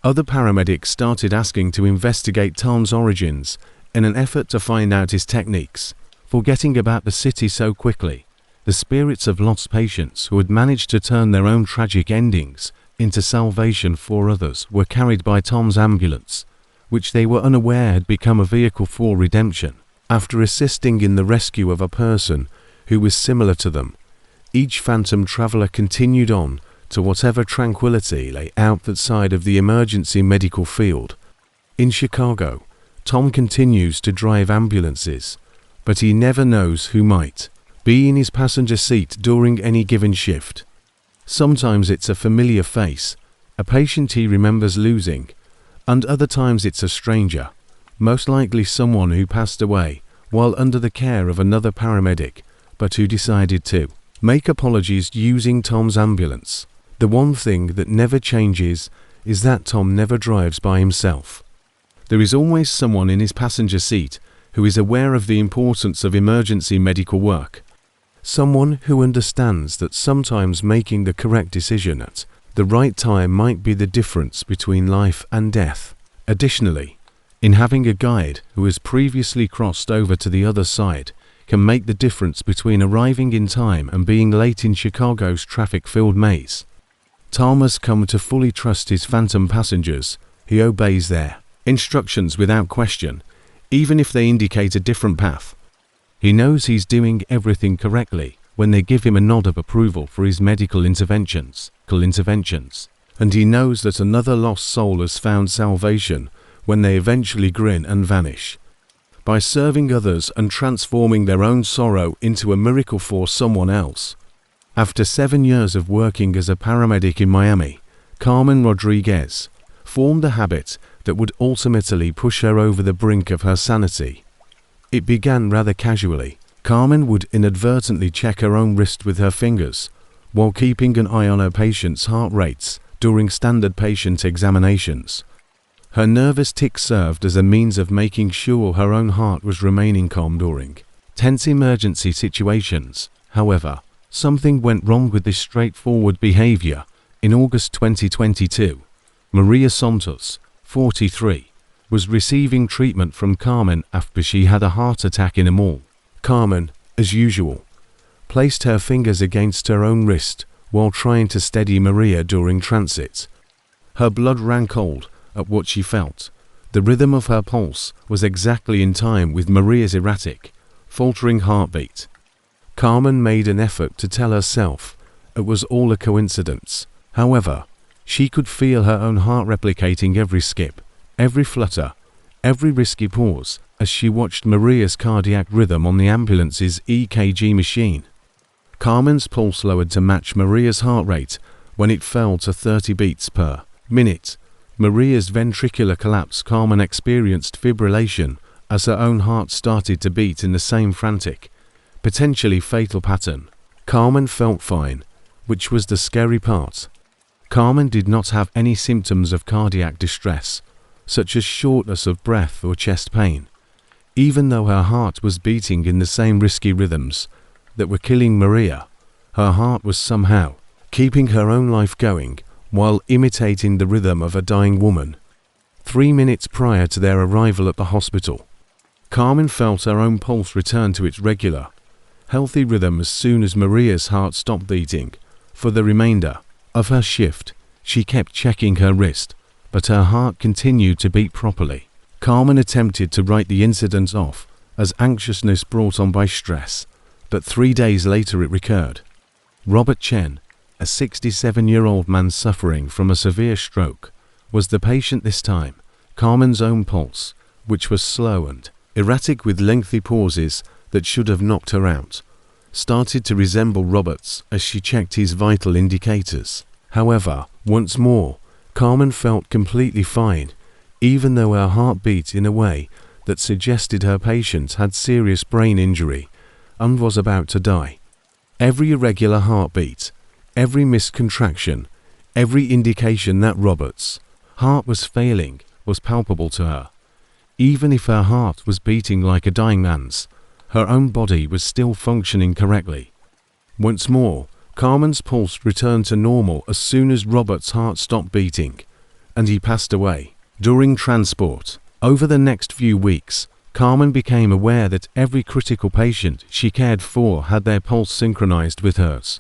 Other paramedics started asking to investigate Tom's origins in an effort to find out his techniques. Forgetting about the city so quickly, the spirits of lost patients who had managed to turn their own tragic endings into salvation for others were carried by Tom's ambulance, which they were unaware had become a vehicle for redemption. After assisting in the rescue of a person who was similar to them, each phantom traveler continued on to whatever tranquility lay outside of the emergency medical field. In Chicago, Tom continues to drive ambulances, but he never knows who might be in his passenger seat during any given shift. Sometimes it's a familiar face, a patient he remembers losing, and other times it's a stranger, most likely someone who passed away while under the care of another paramedic, but who decided to make apologies using Tom's ambulance. The one thing that never changes is that Tom never drives by himself. There is always someone in his passenger seat who is aware of the importance of emergency medical work. Someone who understands that sometimes making the correct decision at the right time might be the difference between life and death. Additionally, in having a guide who has previously crossed over to the other side can make the difference between arriving in time and being late in Chicago's traffic-filled maze. Tom has come to fully trust his phantom passengers. He obeys their instructions without question, even if they indicate a different path. He knows he's doing everything correctly when they give him a nod of approval for his medical interventions, and he knows that another lost soul has found salvation when they eventually grin and vanish. By serving others and transforming their own sorrow into a miracle for someone else. After 7 years of working as a paramedic in Miami, Carmen Rodriguez formed a habit that would ultimately push her over the brink of her sanity. It began rather casually. Carmen would inadvertently check her own wrist with her fingers, while keeping an eye on her patients' heart rates during standard patient examinations. Her nervous tic served as a means of making sure her own heart was remaining calm during tense emergency situations. However, something went wrong with this straightforward behavior. In August 2022, Maria Santos, 43, was receiving treatment from Carmen after she had a heart attack in a mall. Carmen, as usual, placed her fingers against her own wrist while trying to steady Maria during transit. Her blood ran cold at what she felt. The rhythm of her pulse was exactly in time with Maria's erratic, faltering heartbeat. Carmen made an effort to tell herself it was all a coincidence. However, she could feel her own heart replicating every skip, every flutter, every risky pause as she watched Maria's cardiac rhythm on the ambulance's EKG machine. Carmen's pulse lowered to match Maria's heart rate when it fell to 30 beats per minute. Maria's ventricular collapse. Carmen experienced fibrillation as her own heart started to beat in the same frantic, potentially fatal pattern. Carmen felt fine, which was the scary part. Carmen did not have any symptoms of cardiac distress, such as shortness of breath or chest pain, even though her heart was beating in the same risky rhythms that were killing Maria. Her heart was somehow keeping her own life going while imitating the rhythm of a dying woman. 3 minutes prior to their arrival at the hospital, Carmen felt her own pulse return to its regular, healthy rhythm as soon as Maria's heart stopped beating. For the remainder of her shift, she kept checking her wrist, but her heart continued to beat properly. Carmen attempted to write the incident off as anxiousness brought on by stress, but 3 days later it recurred. Robert Chen, a 67-year-old man suffering from a severe stroke, was the patient this time. Carmen's own pulse, which was slow and erratic with lengthy pauses that should have knocked her out, started to resemble Robert's as she checked his vital indicators. However, once more, Carmen felt completely fine, even though her heart beat in a way that suggested her patient had serious brain injury and was about to die. Every irregular heartbeat, every missed contraction, every indication that Robert's heart was failing was palpable to her. Even if her heart was beating like a dying man's, her own body was still functioning correctly. Once more, Carmen's pulse returned to normal as soon as Robert's heart stopped beating, and he passed away. During transport, over the next few weeks, Carmen became aware that every critical patient she cared for had their pulse synchronized with hers.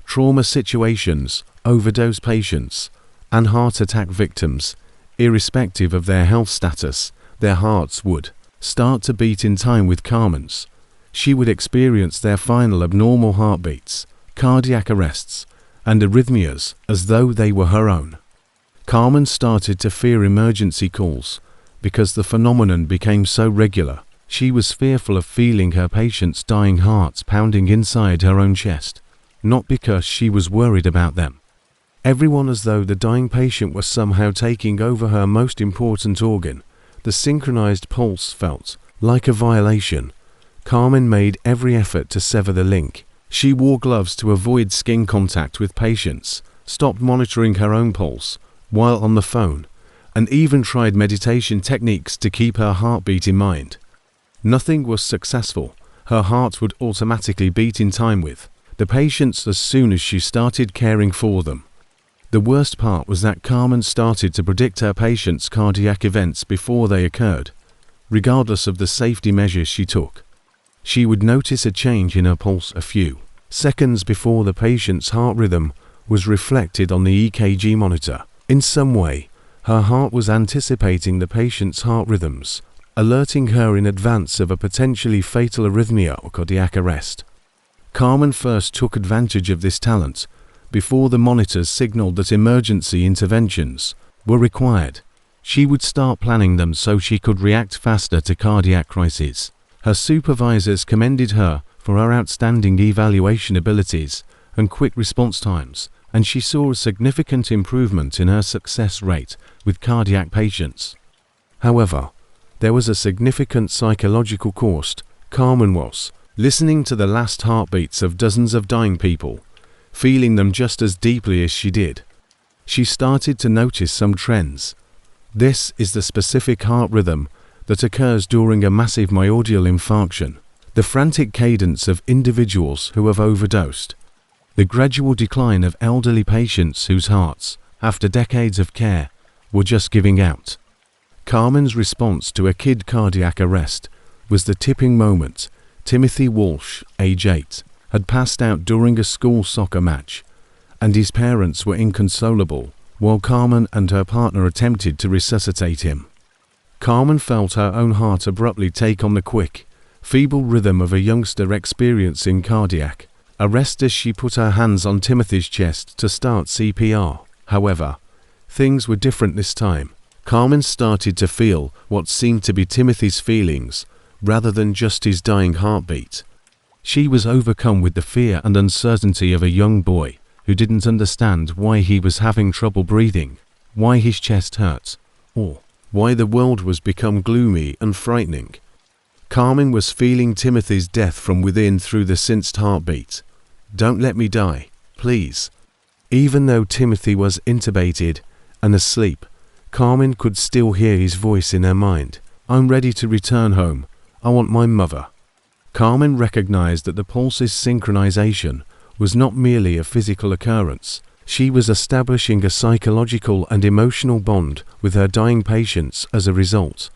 Trauma situations, overdose patients, and heart attack victims, irrespective of their health status, their hearts would start to beat in time with Carmen's. She would experience their final abnormal heartbeats, cardiac arrests, and arrhythmias as though they were her own. Carmen started to fear emergency calls because the phenomenon became so regular. She was fearful of feeling her patients' dying hearts pounding inside her own chest, not because she was worried about them. Everyone as though the dying patient was somehow taking over her most important organ. The synchronized pulse felt like a violation. Carmen made every effort to sever the link. She wore gloves to avoid skin contact with patients, stopped monitoring her own pulse while on the phone, and even tried meditation techniques to keep her heartbeat in mind. Nothing was successful. Her heart would automatically beat in time with the patients as soon as she started caring for them. The worst part was that Carmen started to predict her patients' cardiac events before they occurred, regardless of the safety measures she took. She would notice a change in her pulse a few seconds before the patient's heart rhythm was reflected on the EKG monitor. In some way, her heart was anticipating the patient's heart rhythms, alerting her in advance of a potentially fatal arrhythmia or cardiac arrest. Carmen first took advantage of this talent before the monitors signaled that emergency interventions were required. She would start planning them so she could react faster to cardiac crises. Her supervisors commended her for her outstanding evaluation abilities and quick response times, and she saw a significant improvement in her success rate with cardiac patients. However, there was a significant psychological cost. Carmen was listening to the last heartbeats of dozens of dying people, feeling them just as deeply as she did. She started to notice some trends. This is the specific heart rhythm that occurs during a massive myocardial infarction, the frantic cadence of individuals who have overdosed, the gradual decline of elderly patients whose hearts, after decades of care, were just giving out. Carmen's response to a kid cardiac arrest was the tipping moment. Timothy Walsh, age 8, had passed out during a school soccer match, and his parents were inconsolable while Carmen and her partner attempted to resuscitate him. Carmen felt her own heart abruptly take on the quick, feeble rhythm of a youngster experiencing cardiac arrest as she put her hands on Timothy's chest to start CPR. However, things were different this time. Carmen started to feel what seemed to be Timothy's feelings, rather than just his dying heartbeat. She was overcome with the fear and uncertainty of a young boy who didn't understand why he was having trouble breathing, why his chest hurt, or why the world was become gloomy and frightening. Carmen was feeling Timothy's death from within through the sensed heartbeat. "Don't let me die, please." Even though Timothy was intubated and asleep, Carmen could still hear his voice in her mind. "I'm ready to return home. I want my mother." Carmen recognized that the pulse's synchronization was not merely a physical occurrence. She was establishing a psychological and emotional bond with her dying patients as a result.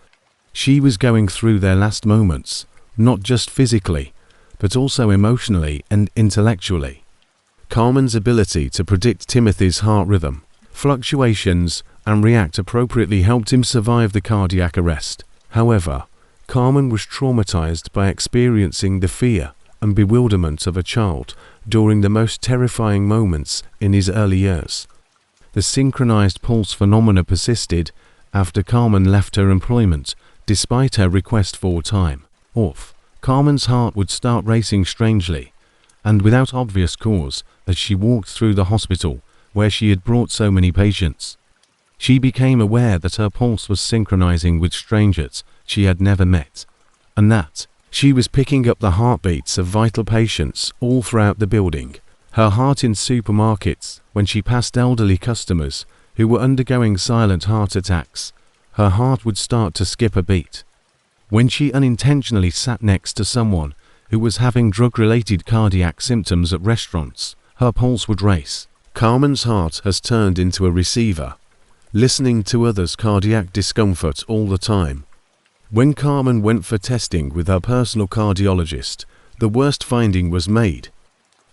She was going through their last moments, not just physically, but also emotionally and intellectually. Carmen's ability to predict Timothy's heart rhythm, fluctuations, and react appropriately helped him survive the cardiac arrest. However, Carmen was traumatized by experiencing the fear and bewilderment of a child during the most terrifying moments in his early years. The synchronized pulse phenomena persisted after Carmen left her employment, despite her request for time off. Carmen's heart would start racing strangely, and without obvious cause, as she walked through the hospital where she had brought so many patients. She became aware that her pulse was synchronizing with strangers she had never met, and that she was picking up the heartbeats of vital patients all throughout the building. Her heart in supermarkets, when she passed elderly customers who were undergoing silent heart attacks, her heart would start to skip a beat. When she unintentionally sat next to someone who was having drug-related cardiac symptoms at restaurants, her pulse would race. Carmen's heart has turned into a receiver, listening to others' cardiac discomfort all the time. When Carmen went for testing with her personal cardiologist, the worst finding was made.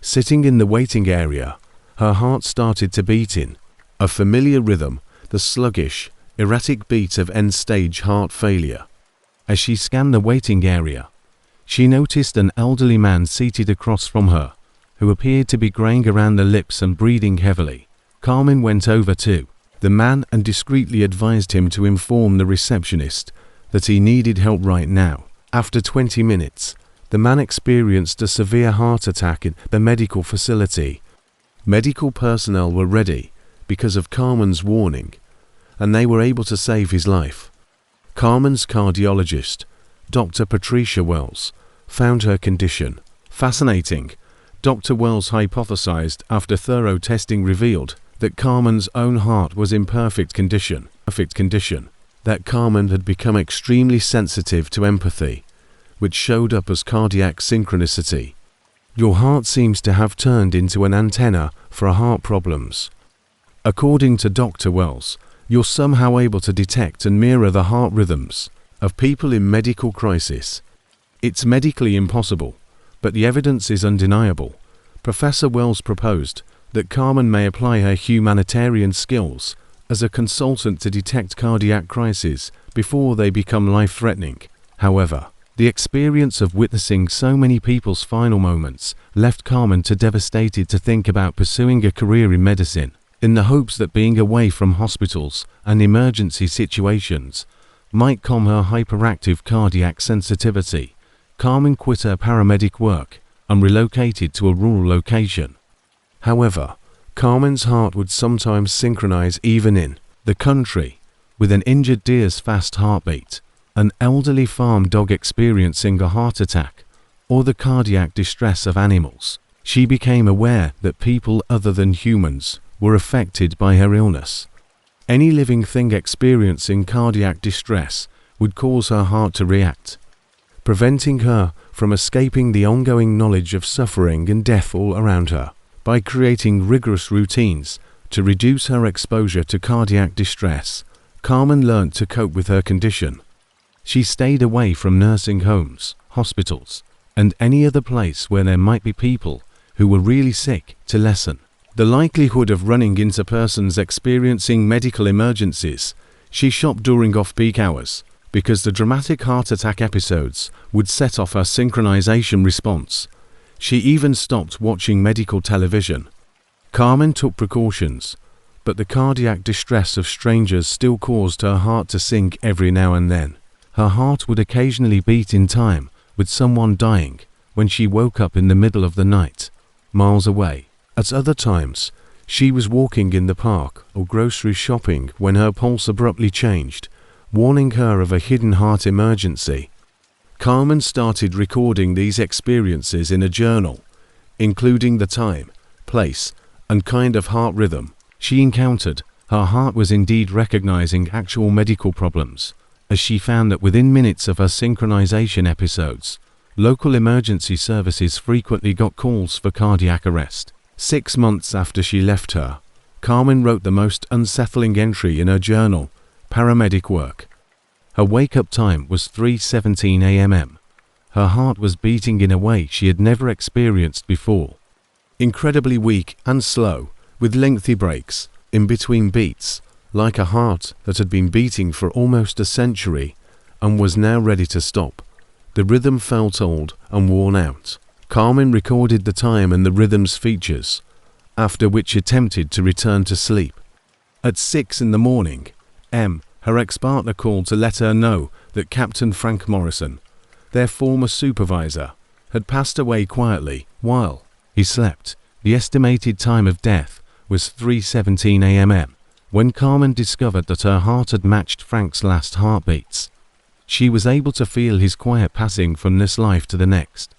Sitting in the waiting area, her heart started to beat in a familiar rhythm, the sluggish, erratic beat of end-stage heart failure. As she scanned the waiting area, she noticed an elderly man seated across from her, who appeared to be graying around the lips and breathing heavily. Carmen went over to the man and discreetly advised him to inform the receptionist that he needed help right now. After 20 minutes, the man experienced a severe heart attack in the medical facility. Medical personnel were ready because of Carmen's warning, and they were able to save his life. Carmen's cardiologist, Dr. Patricia Wells, found her condition fascinating. Dr. Wells hypothesized after thorough testing revealed that Carmen's own heart was in perfect condition, that Carmen had become extremely sensitive to empathy, which showed up as cardiac synchronicity. Your heart seems to have turned into an antenna for heart problems. According to Dr. Wells, you're somehow able to detect and mirror the heart rhythms of people in medical crisis. It's medically impossible, but the evidence is undeniable. Professor Wells proposed that Carmen may apply her humanitarian skills as a consultant to detect cardiac crises before they become life-threatening. However, the experience of witnessing so many people's final moments left Carmen too devastated to think about pursuing a career in medicine. In the hopes that being away from hospitals and emergency situations might calm her hyperactive cardiac sensitivity, Carmen quit her paramedic work and relocated to a rural location. However, Carmen's heart would sometimes synchronize even in the country with an injured deer's fast heartbeat, an elderly farm dog experiencing a heart attack, or the cardiac distress of animals. She became aware that people other than humans were affected by her illness. Any living thing experiencing cardiac distress would cause her heart to react, preventing her from escaping the ongoing knowledge of suffering and death all around her. By creating rigorous routines to reduce her exposure to cardiac distress, Carmen learned to cope with her condition. She stayed away from nursing homes, hospitals, and any other place where there might be people who were really sick to lessen The likelihood of running into persons experiencing medical emergencies. She shopped during off-peak hours, because the dramatic heart attack episodes would set off her synchronization response. She even stopped watching medical television. Carmen took precautions, but the cardiac distress of strangers still caused her heart to sink every now and then. Her heart would occasionally beat in time with someone dying when she woke up in the middle of the night, miles away. At other times, she was walking in the park or grocery shopping when her pulse abruptly changed, warning her of a hidden heart emergency. Carmen started recording these experiences in a journal, including the time, place, and kind of heart rhythm she encountered. Her heart was indeed recognizing actual medical problems, as she found that within minutes of her synchronization episodes, local emergency services frequently got calls for cardiac arrest. 6 months after she left her, Carmen wrote the most unsettling entry in her journal, Paramedic work. Her wake-up time was 3:17 a.m. Her heart was beating in a way she had never experienced before. Incredibly weak and slow, with lengthy breaks in between beats, like a heart that had been beating for almost a century and was now ready to stop. The rhythm felt old and worn out. Carmen recorded the time and the rhythm's features, after which attempted to return to sleep. At 6 in the morning, her ex-partner called to let her know that Captain Frank Morrison, their former supervisor, had passed away quietly while he slept. The estimated time of death was 3:17 a.m. when Carmen discovered that her heart had matched Frank's last heartbeats. She was able to feel his quiet passing from this life to the next.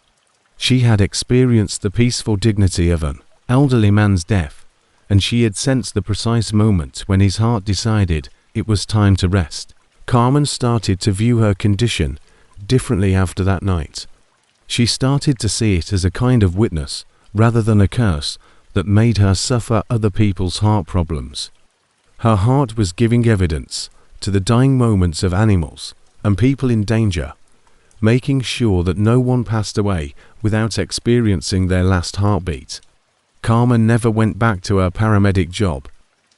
She had experienced the peaceful dignity of an elderly man's death, and she had sensed the precise moment when his heart decided it was time to rest. Carmen started to view her condition differently after that night. She started to see it as a kind of witness, rather than a curse, that made her suffer other people's heart problems. Her heart was giving evidence to the dying moments of animals and people in danger, making sure that no one passed away without experiencing their last heartbeat. Carmen never went back to her paramedic job.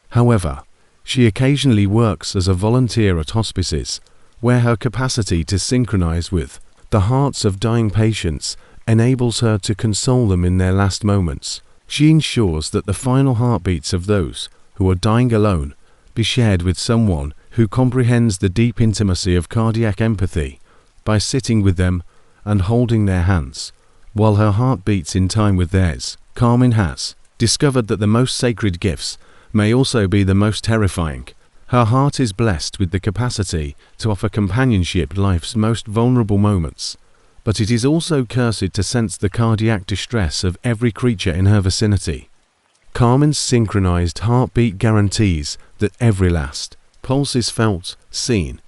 However, she occasionally works as a volunteer at hospices, where her capacity to synchronize with the hearts of dying patients enables her to console them in their last moments. She ensures that the final heartbeats of those who are dying alone be shared with someone who comprehends the deep intimacy of cardiac empathy by sitting with them and holding their hands, while her heart beats in time with theirs. Carmen has discovered that the most sacred gifts may also be the most terrifying. Her heart is blessed with the capacity to offer companionship at life's most vulnerable moments, but it is also cursed to sense the cardiac distress of every creature in her vicinity. Carmen's synchronized heartbeat guarantees that every last pulse is felt, seen,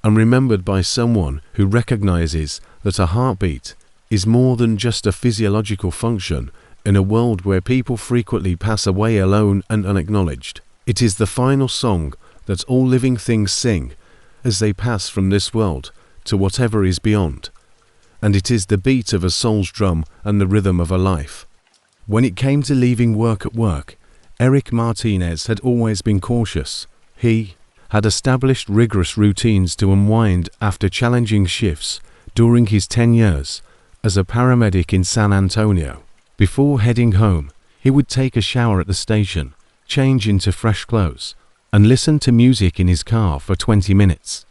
and remembered by someone who recognizes that a heartbeat is more than just a physiological function in a world where people frequently pass away alone and unacknowledged. It is the final song that all living things sing as they pass from this world to whatever is beyond, and it is the beat of a soul's drum and the rhythm of a life. When it came to leaving work at work, Eric Martinez had always been cautious. He had established rigorous routines to unwind after challenging shifts during his 10 years as a paramedic in San Antonio. Before heading home, he would take a shower at the station, change into fresh clothes, and listen to music in his car for 20 minutes,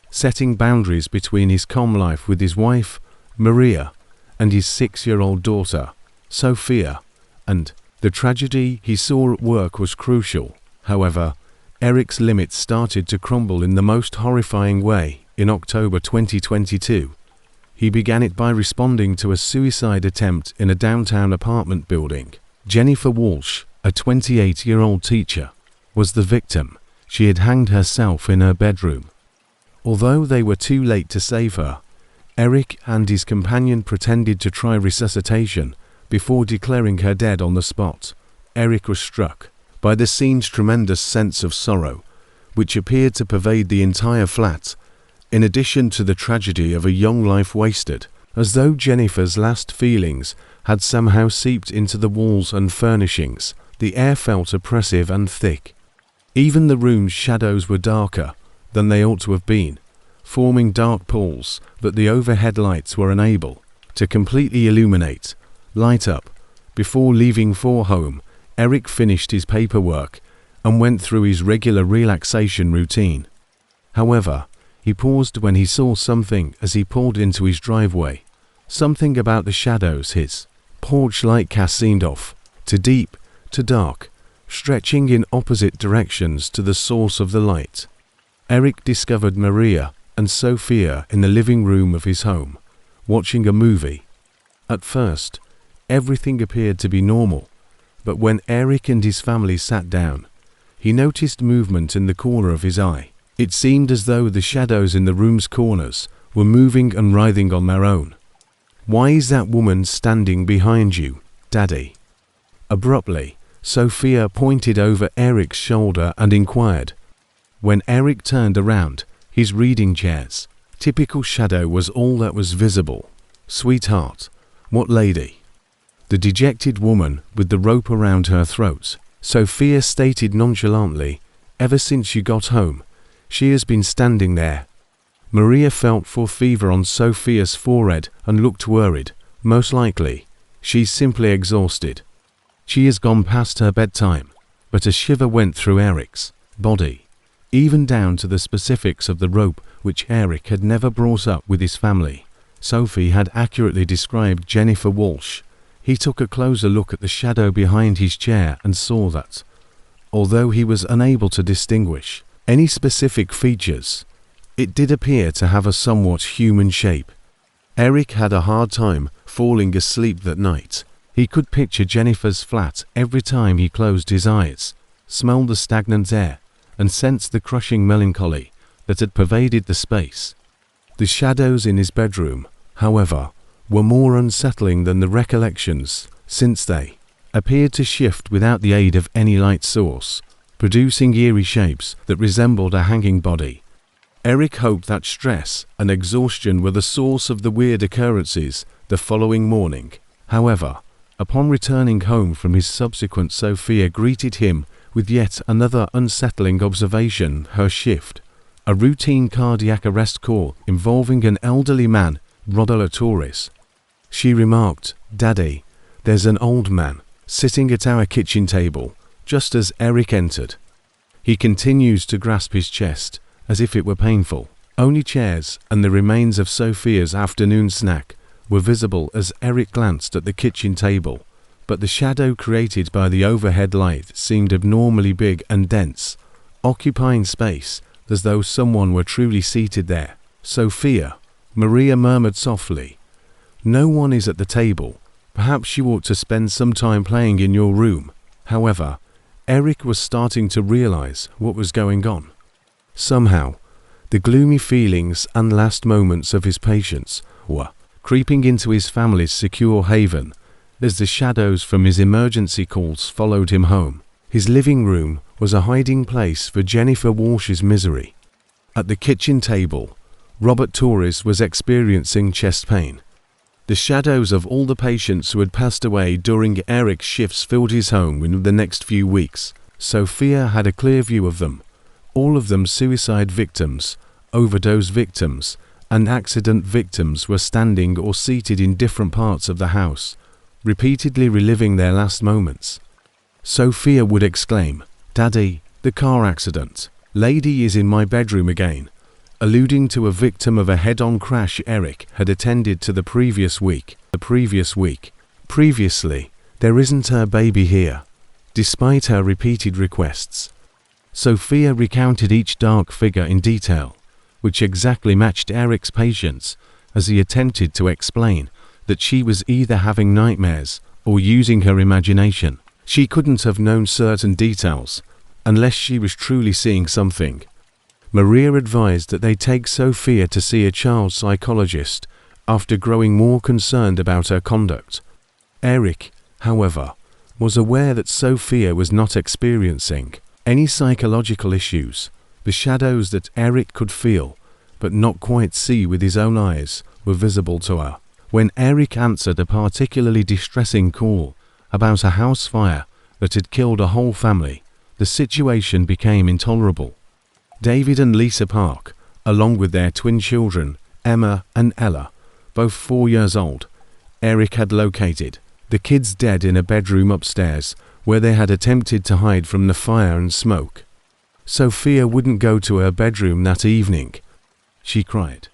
setting boundaries between his calm life with his wife, Maria, and his 6-year-old daughter, Sophia, and the tragedy he saw at work was crucial. However, Eric's limits started to crumble in the most horrifying way in October 2022. He began it by responding to a suicide attempt in a downtown apartment building. Jennifer Walsh, a 28-year-old teacher, was the victim. She had hanged herself in her bedroom. Although they were too late to save her, Eric and his companion pretended to try resuscitation before declaring her dead on the spot. Eric was struck by the scene's tremendous sense of sorrow, which appeared to pervade the entire flat, in addition to the tragedy of a young life wasted, as though Jennifer's last feelings had somehow seeped into the walls and furnishings. The air felt oppressive and thick. Even the room's shadows were darker than they ought to have been, forming dark pools that the overhead lights were unable to completely illuminate. Light up. Before leaving for home, Eric finished his paperwork and went through his regular relaxation routine. However, he paused when he saw something as he pulled into his driveway. Something about the shadows his porch light cast seemed off, too deep, too dark, stretching in opposite directions to the source of the light. Eric discovered Maria and Sophia in the living room of his home, watching a movie. At first, everything appeared to be normal, but when Eric and his family sat down, he noticed movement in the corner of his eye. It seemed as though the shadows in the room's corners were moving and writhing on their own. "Why is that woman standing behind you, Daddy?" Abruptly, Sophia pointed over Eric's shoulder and inquired. When Eric turned around, his reading chair's typical shadow was all that was visible. "Sweetheart, what lady?" "The dejected woman with the rope around her throat," Sophia stated nonchalantly. "Ever since you got home, she has been standing there." Maria felt for fever on Sophia's forehead and looked worried. "Most likely, she's simply exhausted. She has gone past her bedtime." But a shiver went through Eric's body, even down to the specifics of the rope which Eric had never brought up with his family. Sophie had accurately described Jennifer Walsh. He took a closer look at the shadow behind his chair and saw that, although he was unable to distinguish any specific features, it did appear to have a somewhat human shape. Eric had a hard time falling asleep that night. He could picture Jennifer's flat every time he closed his eyes, smelled the stagnant air, and sensed the crushing melancholy that had pervaded the space. The shadows in his bedroom, however, were more unsettling than the recollections, since they appeared to shift without the aid of any light source, producing eerie shapes that resembled a hanging body. Eric hoped that stress and exhaustion were the source of the weird occurrences the following morning. However, upon returning home from his subsequent, Sophia greeted him with yet another unsettling observation: her shift. A routine cardiac arrest call involving an elderly man, Rodolfo Torres. She remarked, "Daddy, there's an old man sitting at our kitchen table," just as Eric entered. He continued to grasp his chest, as if it were painful. Only chairs and the remains of Sophia's afternoon snack were visible as Eric glanced at the kitchen table, but the shadow created by the overhead light seemed abnormally big and dense, occupying space as though someone were truly seated there. "Sophia," Maria murmured softly, "no one is at the table. Perhaps you ought to spend some time playing in your room." However, Eric was starting to realize what was going on. Somehow, the gloomy feelings and last moments of his patience were creeping into his family's secure haven as the shadows from his emergency calls followed him home. His living room was a hiding place for Jennifer Walsh's misery. At the kitchen table, Robert Torres was experiencing chest pain. The shadows of all the patients who had passed away during Eric's shifts filled his home in the next few weeks. Sophia had a clear view of them, all of them suicide victims, overdose victims, and accident victims were standing or seated in different parts of the house, repeatedly reliving their last moments. Sophia would exclaim, "Daddy, the car accident. Lady is in my bedroom again," alluding to a victim of a head-on crash Eric had attended to the previous week. Previously, "There isn't her baby here." Despite her repeated requests, Sophia recounted each dark figure in detail, which exactly matched Eric's patience as he attempted to explain that she was either having nightmares or using her imagination. She couldn't have known certain details unless she was truly seeing something. Maria advised that they take Sophia to see a child psychologist after growing more concerned about her conduct. Eric, however, was aware that Sophia was not experiencing any psychological issues. The shadows that Eric could feel, but not quite see with his own eyes, were visible to her. When Eric answered a particularly distressing call about a house fire that had killed a whole family. The situation became intolerable. David and Lisa Park, along with their twin children, Emma and Ella, both 4 years old, Eric had located the kids dead in a bedroom upstairs where they had attempted to hide from the fire and smoke. Sophia wouldn't go to her bedroom that evening. She cried.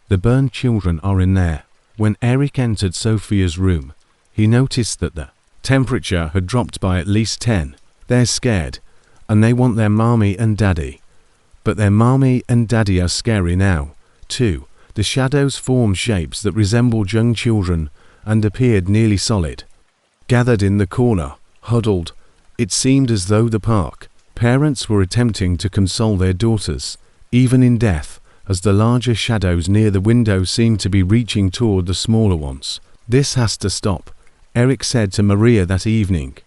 The burned children are in there. When Eric entered Sophia's room, he noticed that the temperature had dropped by at least 10. They're scared, and they want their mommy and daddy. But their mommy and daddy are scary now, too. The shadows formed shapes that resembled young children and appeared nearly solid. Gathered in the corner, huddled, it seemed as though the Park parents were attempting to console their daughters, even in death, as the larger shadows near the window seemed to be reaching toward the smaller ones. This has to stop, Eric said to Maria that evening.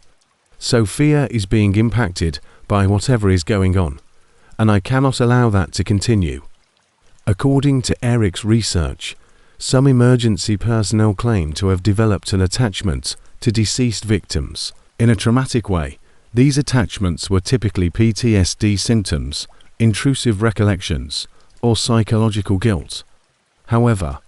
Sophia is being impacted by whatever is going on, and I cannot allow that to continue. According to Eric's research, some emergency personnel claim to have developed an attachment to deceased victims. In a traumatic way, these attachments were typically PTSD symptoms, intrusive recollections, or psychological guilt. However,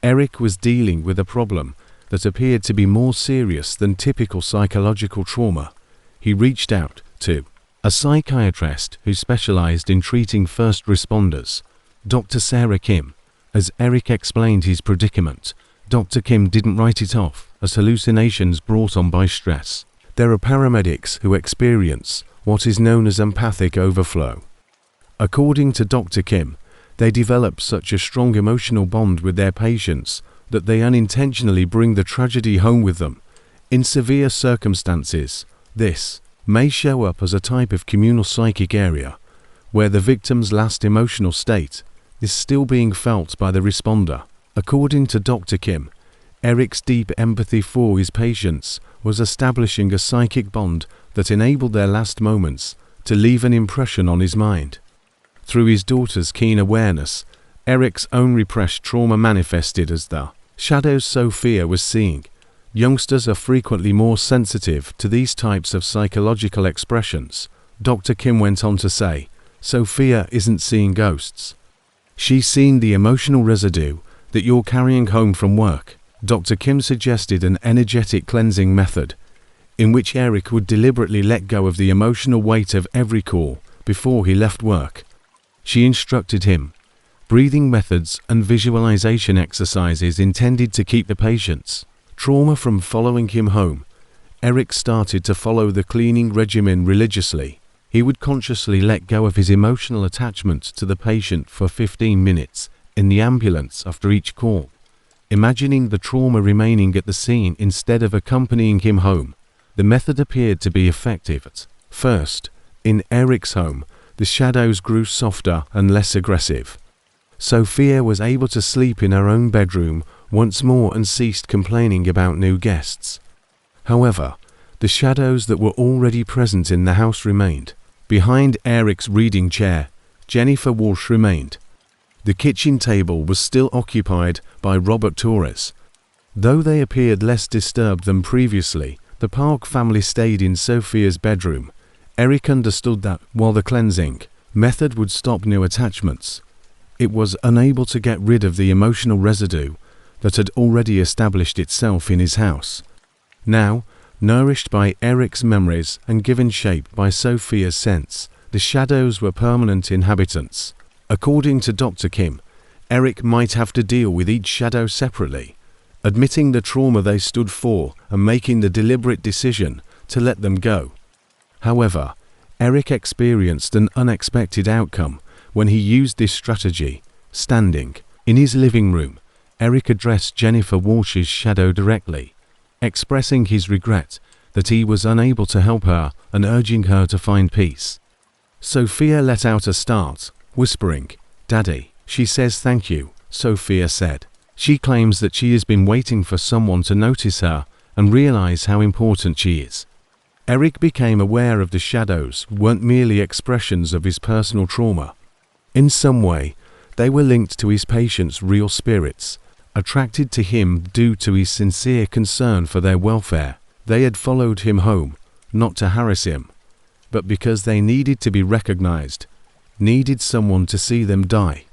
Eric was dealing with a problem that appeared to be more serious than typical psychological trauma. He reached out to a psychiatrist who specialized in treating first responders, Dr. Sarah Kim. As Eric explained his predicament, Dr. Kim didn't write it off as hallucinations brought on by stress. There are paramedics who experience what is known as empathic overflow. According to Dr. Kim, they develop such a strong emotional bond with their patients that they unintentionally bring the tragedy home with them. In severe circumstances, this may show up as a type of communal psychic area, where the victim's last emotional state is still being felt by the responder. According to Dr. Kim, Eric's deep empathy for his patients was establishing a psychic bond that enabled their last moments to leave an impression on his mind. Through his daughter's keen awareness, Eric's own repressed trauma manifested as the shadows Sophia was seeing. Youngsters are frequently more sensitive to these types of psychological expressions. Dr. Kim went on to say, Sophia isn't seeing ghosts. She's seen the emotional residue that you're carrying home from work. Dr. Kim suggested an energetic cleansing method, in which Eric would deliberately let go of the emotional weight of every call before he left work. She instructed him breathing methods and visualization exercises intended to keep the patient's trauma from following him home. Eric started to follow the cleaning regimen religiously. He would consciously let go of his emotional attachment to the patient for 15 minutes in the ambulance after each call, imagining the trauma remaining at the scene instead of accompanying him home. The method appeared to be effective at first. In Eric's home, the shadows grew softer and less aggressive. Sophia was able to sleep in her own bedroom once more and ceased complaining about new guests. However, the shadows that were already present in the house remained. Behind Eric's reading chair, Jennifer Walsh remained. The kitchen table was still occupied by Robert Torres. Though they appeared less disturbed than previously, the Park family stayed in Sophia's bedroom. Eric understood that, while the cleansing method would stop new attachments, it was unable to get rid of the emotional residue that had already established itself in his house. Now, nourished by Eric's memories and given shape by Sophia's sense, the shadows were permanent inhabitants. According to Dr. Kim, Eric might have to deal with each shadow separately, admitting the trauma they stood for and making the deliberate decision to let them go. However, Eric experienced an unexpected outcome when he used this strategy. Standing in his living room, Eric addressed Jennifer Walsh's shadow directly, expressing his regret that he was unable to help her and urging her to find peace. Sophia let out a start, whispering, "Daddy." She says thank you, Sophia said. She claims that she has been waiting for someone to notice her and realize how important she is. Eric became aware of the shadows weren't merely expressions of his personal trauma. In some way, they were linked to his patients' real spirits, attracted to him due to his sincere concern for their welfare. They had followed him home, not to harass him, but because they needed to be recognized, needed someone to see them die,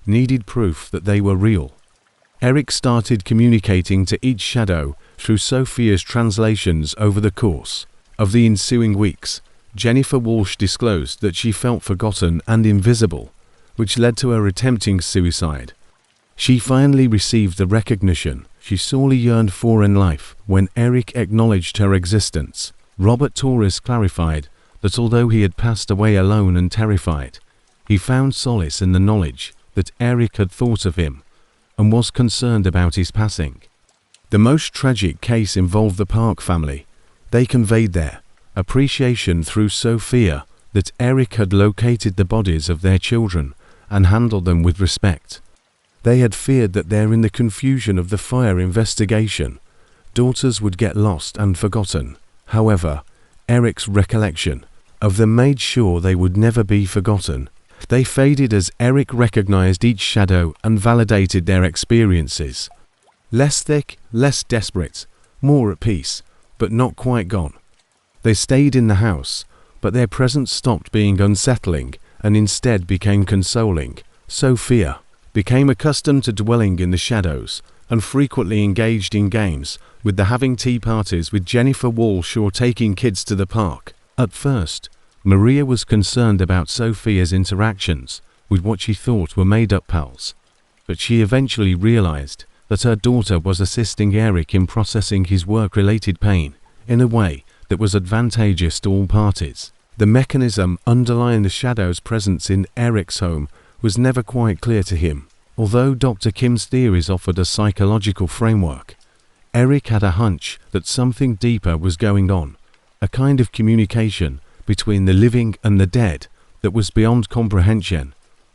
needed proof that they were real. Eric started communicating to each shadow through Sophia's translations over the course of the ensuing weeks. Jennifer Walsh disclosed that she felt forgotten and invisible, which led to her attempting suicide. She finally received the recognition she sorely yearned for in life when Eric acknowledged her existence. Robert Torres clarified that although he had passed away alone and terrified, he found solace in the knowledge that Eric had thought of him and was concerned about his passing. The most tragic case involved the Park family. They conveyed their appreciation through Sophia that Eric had located the bodies of their children and handled them with respect. They had feared that there, in the confusion of the fire investigation, daughters would get lost and forgotten. However, Eric's recollection of them made sure they would never be forgotten. They faded as Eric recognized each shadow and validated their experiences. Less thick, less desperate, more at peace, but not quite gone. They stayed in the house, but their presence stopped being unsettling and instead became consoling. Sophia became accustomed to dwelling in the shadows and frequently engaged in games, with the having tea parties with Jennifer Walsh or taking kids to the park. At first, Maria was concerned about Sophia's interactions with what she thought were made-up pals, but she eventually realized that her daughter was assisting Eric in processing his work-related pain in a way that was advantageous to all parties. The mechanism underlying the shadow's presence in Eric's home was never quite clear to him. Although Dr. Kim's theories offered a psychological framework, Eric had a hunch that something deeper was going on, a kind of communication between the living and the dead that was beyond comprehension.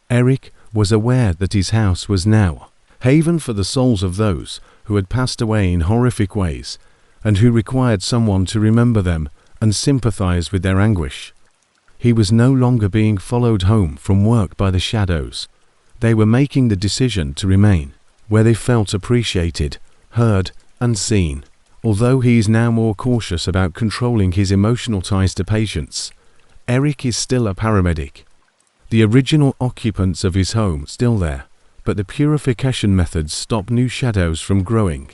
Eric was aware that his house was now a haven for the souls of those who had passed away in horrific ways and who required someone to remember them and sympathize with their anguish. He was no longer being followed home from work by the shadows. They were making the decision to remain where they felt appreciated, heard, and seen. Although he is now more cautious about controlling his emotional ties to patients, Eric is still a paramedic. The original occupants of his home still there, but the purification methods stop new shadows from growing.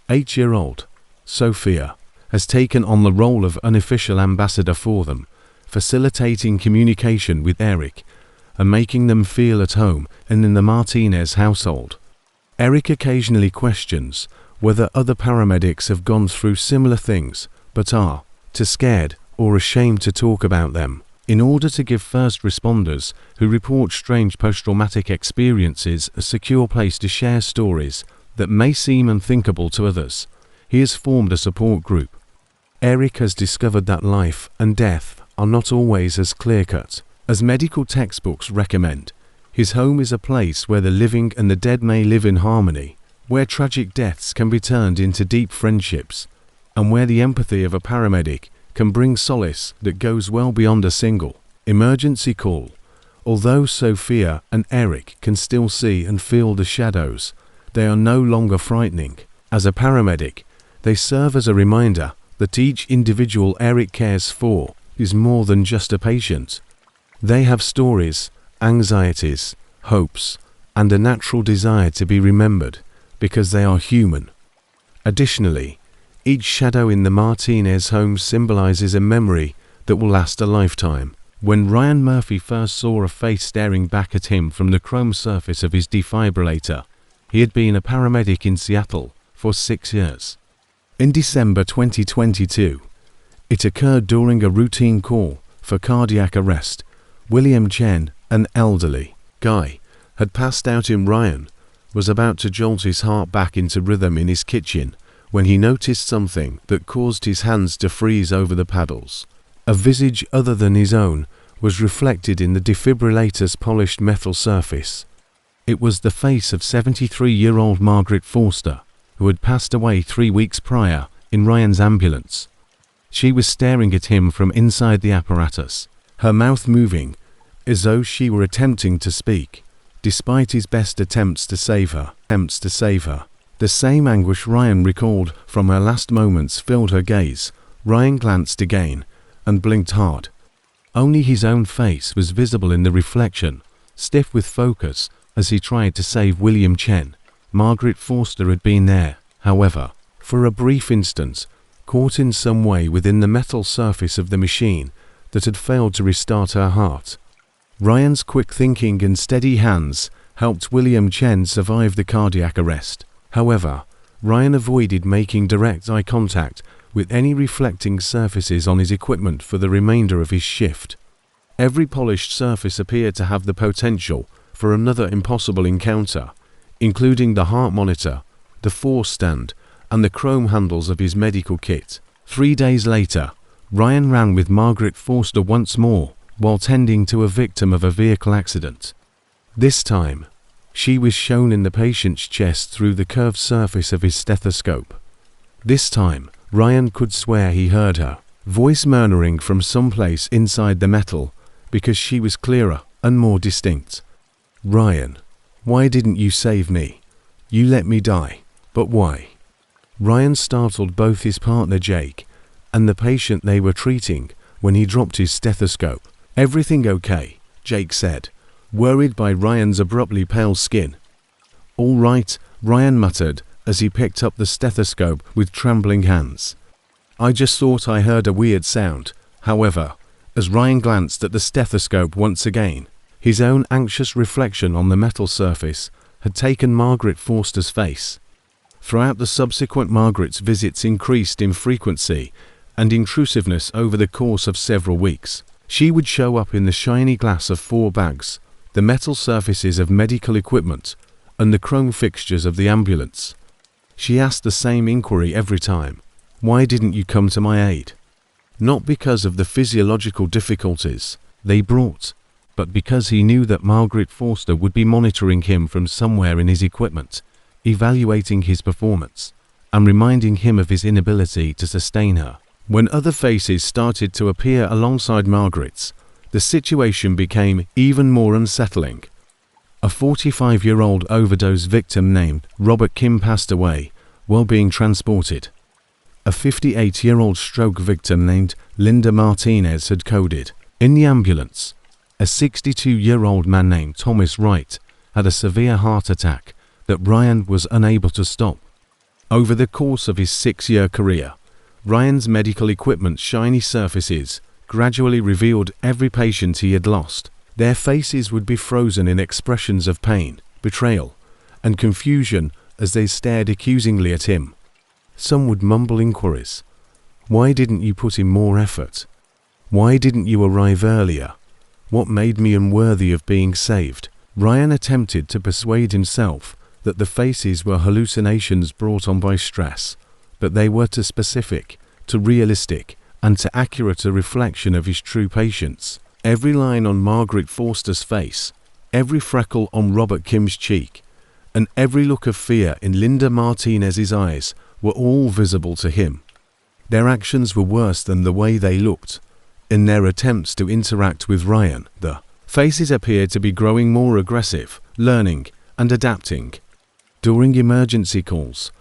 8-year-old Sophia has taken on the role of unofficial ambassador for them, facilitating communication with Eric and making them feel at home and in the Martinez household. Eric occasionally questions whether other paramedics have gone through similar things but are too scared or ashamed to talk about them. In order to give first responders who report strange post-traumatic experiences a secure place to share stories that may seem unthinkable to others, he has formed a support group. Eric has discovered that life and death are not always as clear-cut as medical textbooks recommend. His home is a place where the living and the dead may live in harmony, where tragic deaths can be turned into deep friendships, and where the empathy of a paramedic can bring solace that goes well beyond a single emergency call. Although Sophia and Eric can still see and feel the shadows, they are no longer frightening. As a paramedic, they serve as a reminder that each individual Eric cares for is more than just a patient. They have stories, anxieties, hopes, and a natural desire to be remembered because they are human. Additionally, each shadow in the Martinez home symbolizes a memory that will last a lifetime. When Ryan Murphy first saw a face staring back at him from the chrome surface of his defibrillator, he had been a paramedic in Seattle for 6 years. In December 2022, it occurred during a routine call for cardiac arrest. William Chen, an elderly guy, had passed out in Ryan, was about to jolt his heart back into rhythm in his kitchen when he noticed something that caused his hands to freeze over the paddles. A visage other than his own was reflected in the defibrillator's polished metal surface. It was the face of 73-year-old Margaret Forster, who had passed away 3 weeks prior in Ryan's ambulance. She was staring at him from inside the apparatus, her mouth moving as though she were attempting to speak, despite his best attempts to save her. The same anguish Ryan recalled from her last moments filled her gaze. Ryan glanced again and blinked hard. Only his own face was visible in the reflection, stiff with focus, as he tried to save William Chen. Margaret Forster had been there, however, for a brief instant, caught in some way within the metal surface of the machine that had failed to restart her heart. Ryan's quick thinking and steady hands helped William Chen survive the cardiac arrest. However, Ryan avoided making direct eye contact with any reflecting surfaces on his equipment for the remainder of his shift. Every polished surface appeared to have the potential for another impossible encounter, including the heart monitor, the force stand, and the chrome handles of his medical kit. 3 days later, Ryan ran with Margaret Forster once more while tending to a victim of a vehicle accident. This time, she was shown in the patient's chest through the curved surface of his stethoscope. This time, Ryan could swear he heard her voice murmuring from someplace inside the metal because she was clearer and more distinct. "Ryan, why didn't you save me? You let me die, but why?" Ryan startled both his partner Jake and the patient they were treating when he dropped his stethoscope. "Everything okay?" Jake said, worried by Ryan's abruptly pale skin. "All right," Ryan muttered as he picked up the stethoscope with trembling hands. "I just thought I heard a weird sound." However, as Ryan glanced at the stethoscope once again, his own anxious reflection on the metal surface had taken Margaret Forster's face. Throughout the subsequent, Margaret's visits increased in frequency and intrusiveness over the course of several weeks. She would show up in the shiny glass of 4 bags, the metal surfaces of medical equipment, and the chrome fixtures of the ambulance. She asked the same inquiry every time: "Why didn't you come to my aid?" Not because of the physiological difficulties they brought, but because he knew that Margaret Forster would be monitoring him from somewhere in his equipment, evaluating his performance, and reminding him of his inability to sustain her. When other faces started to appear alongside Margaret's, the situation became even more unsettling. A 45-year-old overdose victim named Robert Kim passed away while being transported. A 58-year-old stroke victim named Linda Martinez had coded in the ambulance. A 62-year-old man named Thomas Wright had a severe heart attack that Ryan was unable to stop. Over the course of his 6-year career, Ryan's medical equipment's shiny surfaces gradually revealed every patient he had lost. Their faces would be frozen in expressions of pain, betrayal, and confusion as they stared accusingly at him. Some would mumble inquiries. "Why didn't you put in more effort? Why didn't you arrive earlier? What made me unworthy of being saved?" Ryan attempted to persuade himself that the faces were hallucinations brought on by stress, but they were too specific, too realistic, and too accurate a reflection of his true patients. Every line on Margaret Forster's face, every freckle on Robert Kim's cheek, and every look of fear in Linda Martinez's eyes were all visible to him. Their actions were worse than the way they looked. In their attempts to interact with Ryan, the faces appeared to be growing more aggressive, learning, and adapting. During emergency calls,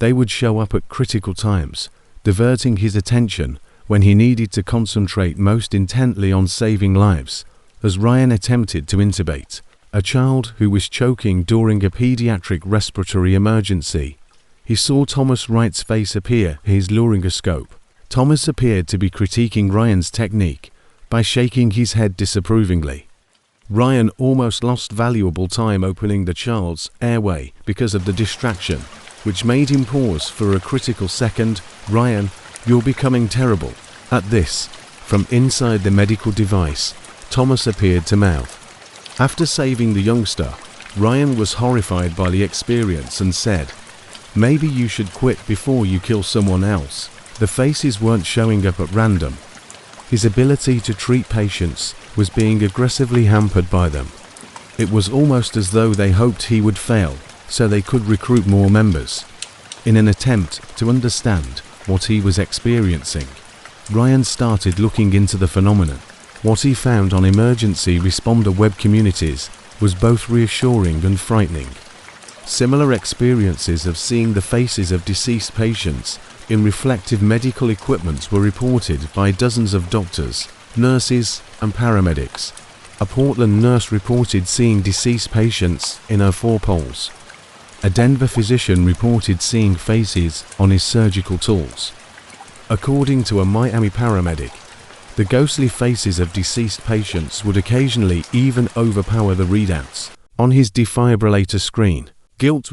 they would show up at critical times, diverting his attention when he needed to concentrate most intently on saving lives. As Ryan attempted to intubate a child who was choking during a pediatric respiratory emergency, he saw Thomas Wright's face appear in his laryngoscope. Thomas appeared to be critiquing Ryan's technique by shaking his head disapprovingly. Ryan almost lost valuable time opening the child's airway because of the distraction, which made him pause for a critical second. "Ryan, you're becoming terrible." At this, from inside the medical device, Thomas appeared to mouth. After saving the youngster, Ryan was horrified by the experience and said, "Maybe you should quit before you kill someone else." The faces weren't showing up at random. His ability to treat patients was being aggressively hampered by them. It was almost as though they hoped he would fail so they could recruit more members. In an attempt to understand what he was experiencing, Ryan started looking into the phenomenon. What he found on emergency responder web communities was both reassuring and frightening. Similar experiences of seeing the faces of deceased patients in reflective medical equipment were reported by dozens of doctors, nurses, and paramedics. A Portland nurse reported seeing deceased patients in her four poles. A Denver physician reported seeing faces on his surgical tools. According to a Miami paramedic, the ghostly faces of deceased patients would occasionally even overpower the readouts on his defibrillator screen. Guilt was